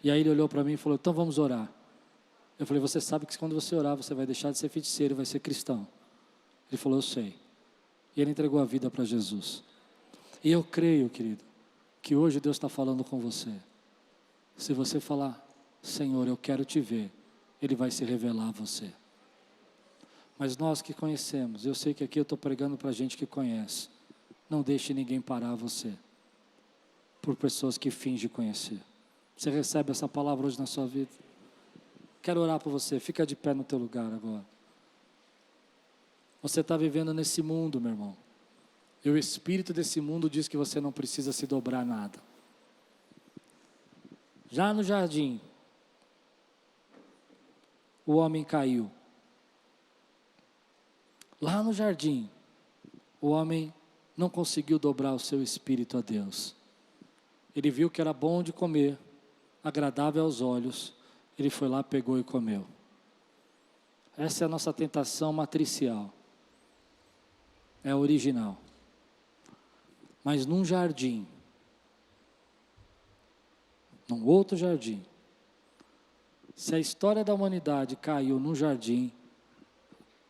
E aí ele olhou para mim e falou, então vamos orar. Eu falei, você sabe que quando você orar, você vai deixar de ser feiticeiro e vai ser cristão. Ele falou, eu sei. E ele entregou a vida para Jesus. E eu creio, querido, que hoje Deus está falando com você. Se você falar, Senhor, eu quero te ver, Ele vai se revelar a você. Mas nós que conhecemos, eu sei que aqui eu estou pregando para gente que conhece. Não deixe ninguém parar você por pessoas que fingem conhecer. Você recebe essa palavra hoje na sua vida? Quero orar por você, fica de pé no teu lugar agora. Você está vivendo nesse mundo, meu irmão. E o espírito desse mundo diz que você não precisa se dobrar a nada. Já no jardim, o homem caiu. Lá no jardim, o homem não conseguiu dobrar o seu espírito a Deus. Ele viu que era bom de comer, agradável aos olhos, ele foi lá, pegou e comeu. Essa é a nossa tentação matricial. É a original. Mas num jardim, num outro jardim, se a história da humanidade caiu num jardim,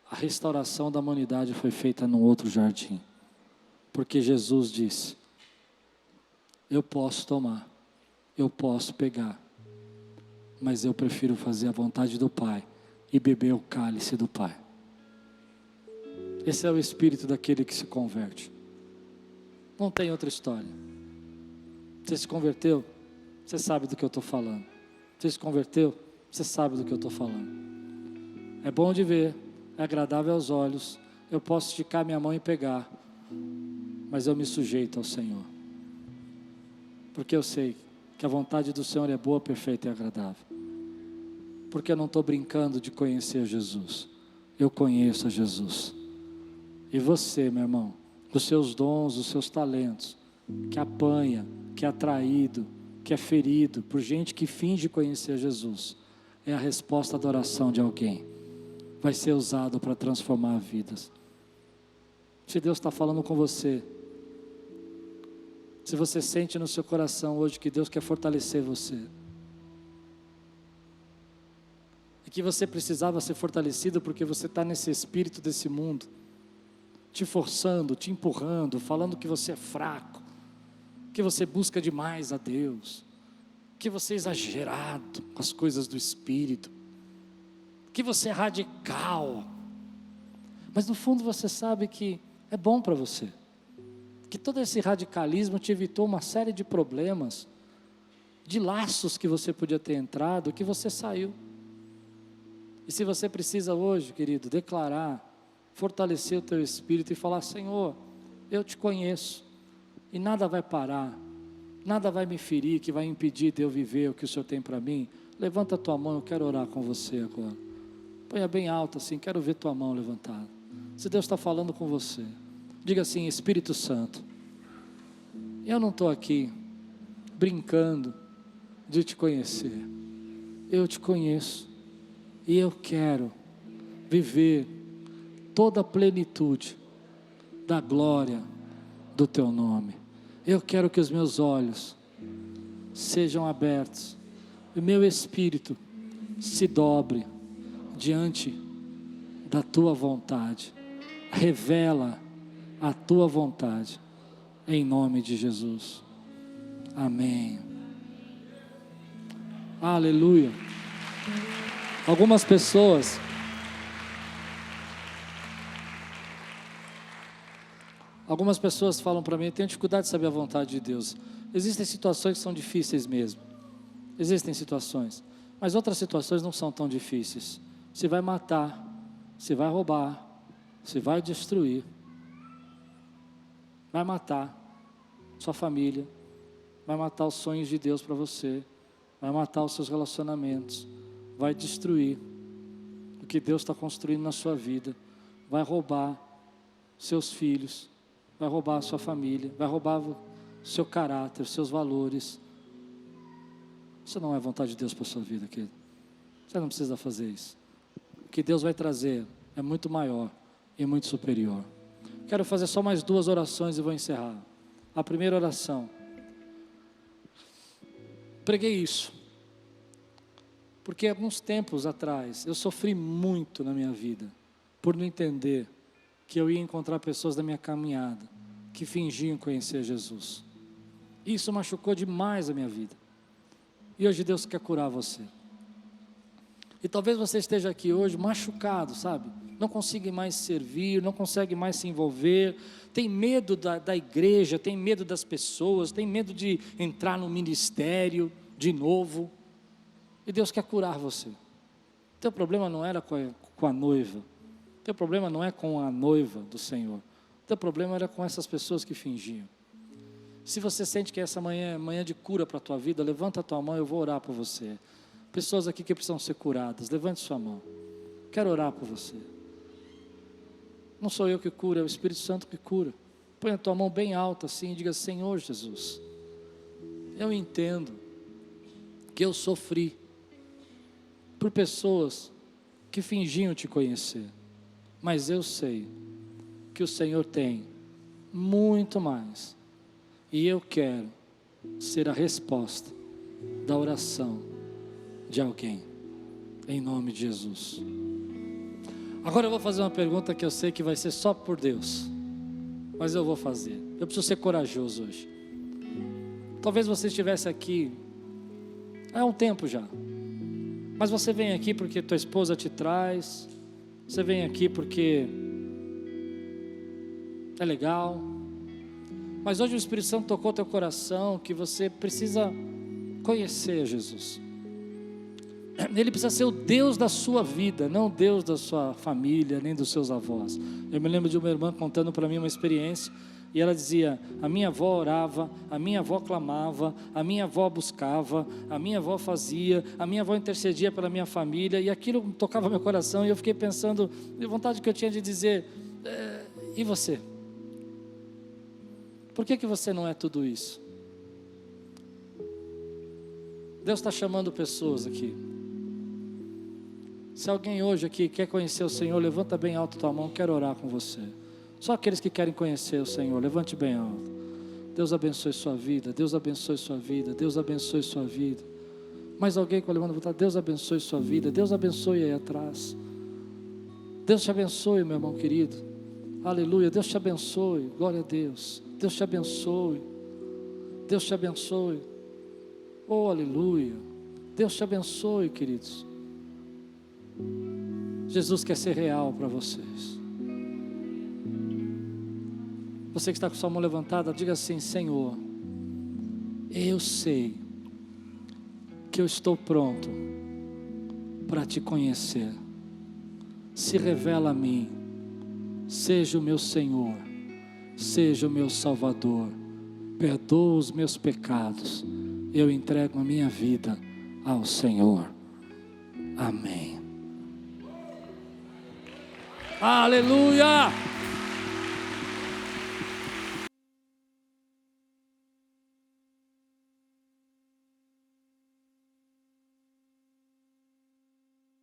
a restauração da humanidade foi feita num outro jardim. Porque Jesus disse, eu posso tomar eu posso pegar, mas eu prefiro fazer a vontade do Pai e beber o cálice do Pai. Esse é o espírito daquele que se converte. Não tem outra história. Você se converteu? Você sabe do que eu estou falando. Você se converteu? Você sabe do que eu estou falando. É bom de ver, é agradável aos olhos. Eu posso esticar minha mão e pegar, mas eu me sujeito ao Senhor, porque eu sei que a vontade do Senhor é boa, perfeita e agradável. Porque eu não estou brincando de conhecer Jesus. Eu conheço a Jesus. E você, meu irmão, os seus dons, os seus talentos, que apanha, que é atraído, que é ferido por gente que finge conhecer Jesus, é a resposta da oração de alguém. Vai ser usado para transformar vidas. Se Deus está falando com você, se você sente no seu coração hoje que Deus quer fortalecer você, e que você precisava ser fortalecido porque você está nesse espírito desse mundo, te forçando, te empurrando, falando que você é fraco, que você busca demais a Deus, que você é exagerado com as coisas do Espírito, que você é radical, mas no fundo você sabe que é bom para você, que todo esse radicalismo te evitou uma série de problemas, de laços que você podia ter entrado, que você saiu. E se você precisa hoje, querido, declarar, fortalecer o teu espírito e falar: Senhor, eu te conheço, e nada vai parar, nada vai me ferir, que vai impedir de eu viver o que o Senhor tem para mim. Levanta a tua mão, eu quero orar com você agora. Ponha bem alto assim, quero ver tua mão levantada. Se Deus está falando com você, diga assim: Espírito Santo, eu não estou aqui brincando de te conhecer, eu te conheço, e eu quero viver toda a plenitude da glória do teu nome. Eu quero que os meus olhos sejam abertos, e o meu espírito se dobre diante da tua vontade. Revela a tua vontade, em nome de Jesus. Amém. Aleluia. Algumas pessoas falam para mim: eu tenho dificuldade de saber a vontade de Deus. Existem situações que são difíceis mesmo. Existem situações, mas outras situações não são tão difíceis. Se vai matar, se vai roubar, se vai destruir, vai matar sua família, vai matar os sonhos de Deus para você, vai matar os seus relacionamentos, vai destruir o que Deus está construindo na sua vida, vai roubar seus filhos, vai roubar a sua família, vai roubar o seu caráter, os seus valores. Isso não é vontade de Deus para a sua vida, querido. Você não precisa fazer isso. O que Deus vai trazer é muito maior e muito superior. Quero fazer só mais 2 orações e vou encerrar. A primeira oração. Preguei isso porque alguns tempos atrás eu sofri muito na minha vida por não entender que eu ia encontrar pessoas da minha caminhada que fingiam conhecer Jesus. Isso machucou demais a minha vida. E hoje Deus quer curar você. E talvez você esteja aqui hoje machucado, sabe? Não consegue mais servir, não consegue mais se envolver, tem medo da igreja, tem medo das pessoas, tem medo de entrar no ministério de novo. E Deus quer curar você. Teu problema não era com a noiva, teu problema não é com a noiva do Senhor, teu problema era com essas pessoas que fingiam. Se você sente que essa manhã é manhã de cura para a tua vida, levanta a tua mão, eu vou orar por você. Pessoas aqui que precisam ser curadas, levante sua mão. Quero orar por você. Não sou eu que curo, é o Espírito Santo que cura. Põe a tua mão bem alta assim e diga: Senhor Jesus, eu entendo que eu sofri por pessoas que fingiam te conhecer, mas eu sei que o Senhor tem muito mais, e eu quero ser a resposta da oração de alguém, em nome de Jesus. Agora eu vou fazer uma pergunta que eu sei que vai ser só por Deus, mas eu vou fazer. Eu preciso ser corajoso hoje. Talvez você estivesse aqui Há um tempo já. Mas você vem aqui porque tua esposa te traz, você vem aqui porque é legal. Mas hoje o Espírito Santo tocou teu coração que você precisa conhecer Jesus. Ele precisa ser o Deus da sua vida, não o Deus da sua família, nem dos seus avós. Eu me lembro de uma irmã contando para mim uma experiência, e ela dizia: a minha avó orava, a minha avó clamava, a minha avó buscava, a minha avó fazia, a minha avó intercedia pela minha família, e aquilo tocava meu coração, e eu fiquei pensando, de vontade que eu tinha de dizer, e você? Por que você não é tudo isso? Deus está chamando pessoas aqui. Se alguém hoje aqui quer conhecer o Senhor, levanta bem alto tua mão, quero orar com você. Só aqueles que querem conhecer o Senhor, levante bem alto. Deus abençoe sua vida, Deus abençoe sua vida, Deus abençoe sua vida. Mais alguém com a levanta vontade, Deus abençoe sua vida, Deus abençoe aí atrás. Deus te abençoe, meu irmão querido. Aleluia, Deus te abençoe, glória a Deus. Deus te abençoe, Deus te abençoe. Oh, aleluia, Deus te abençoe, queridos. Jesus quer ser real para vocês. Você que está com sua mão levantada, diga assim: Senhor, eu sei que eu estou pronto para te conhecer. Se revela a mim, seja o meu Senhor, seja o meu Salvador, perdoa os meus pecados, eu entrego a minha vida ao Senhor. Amém. Aleluia!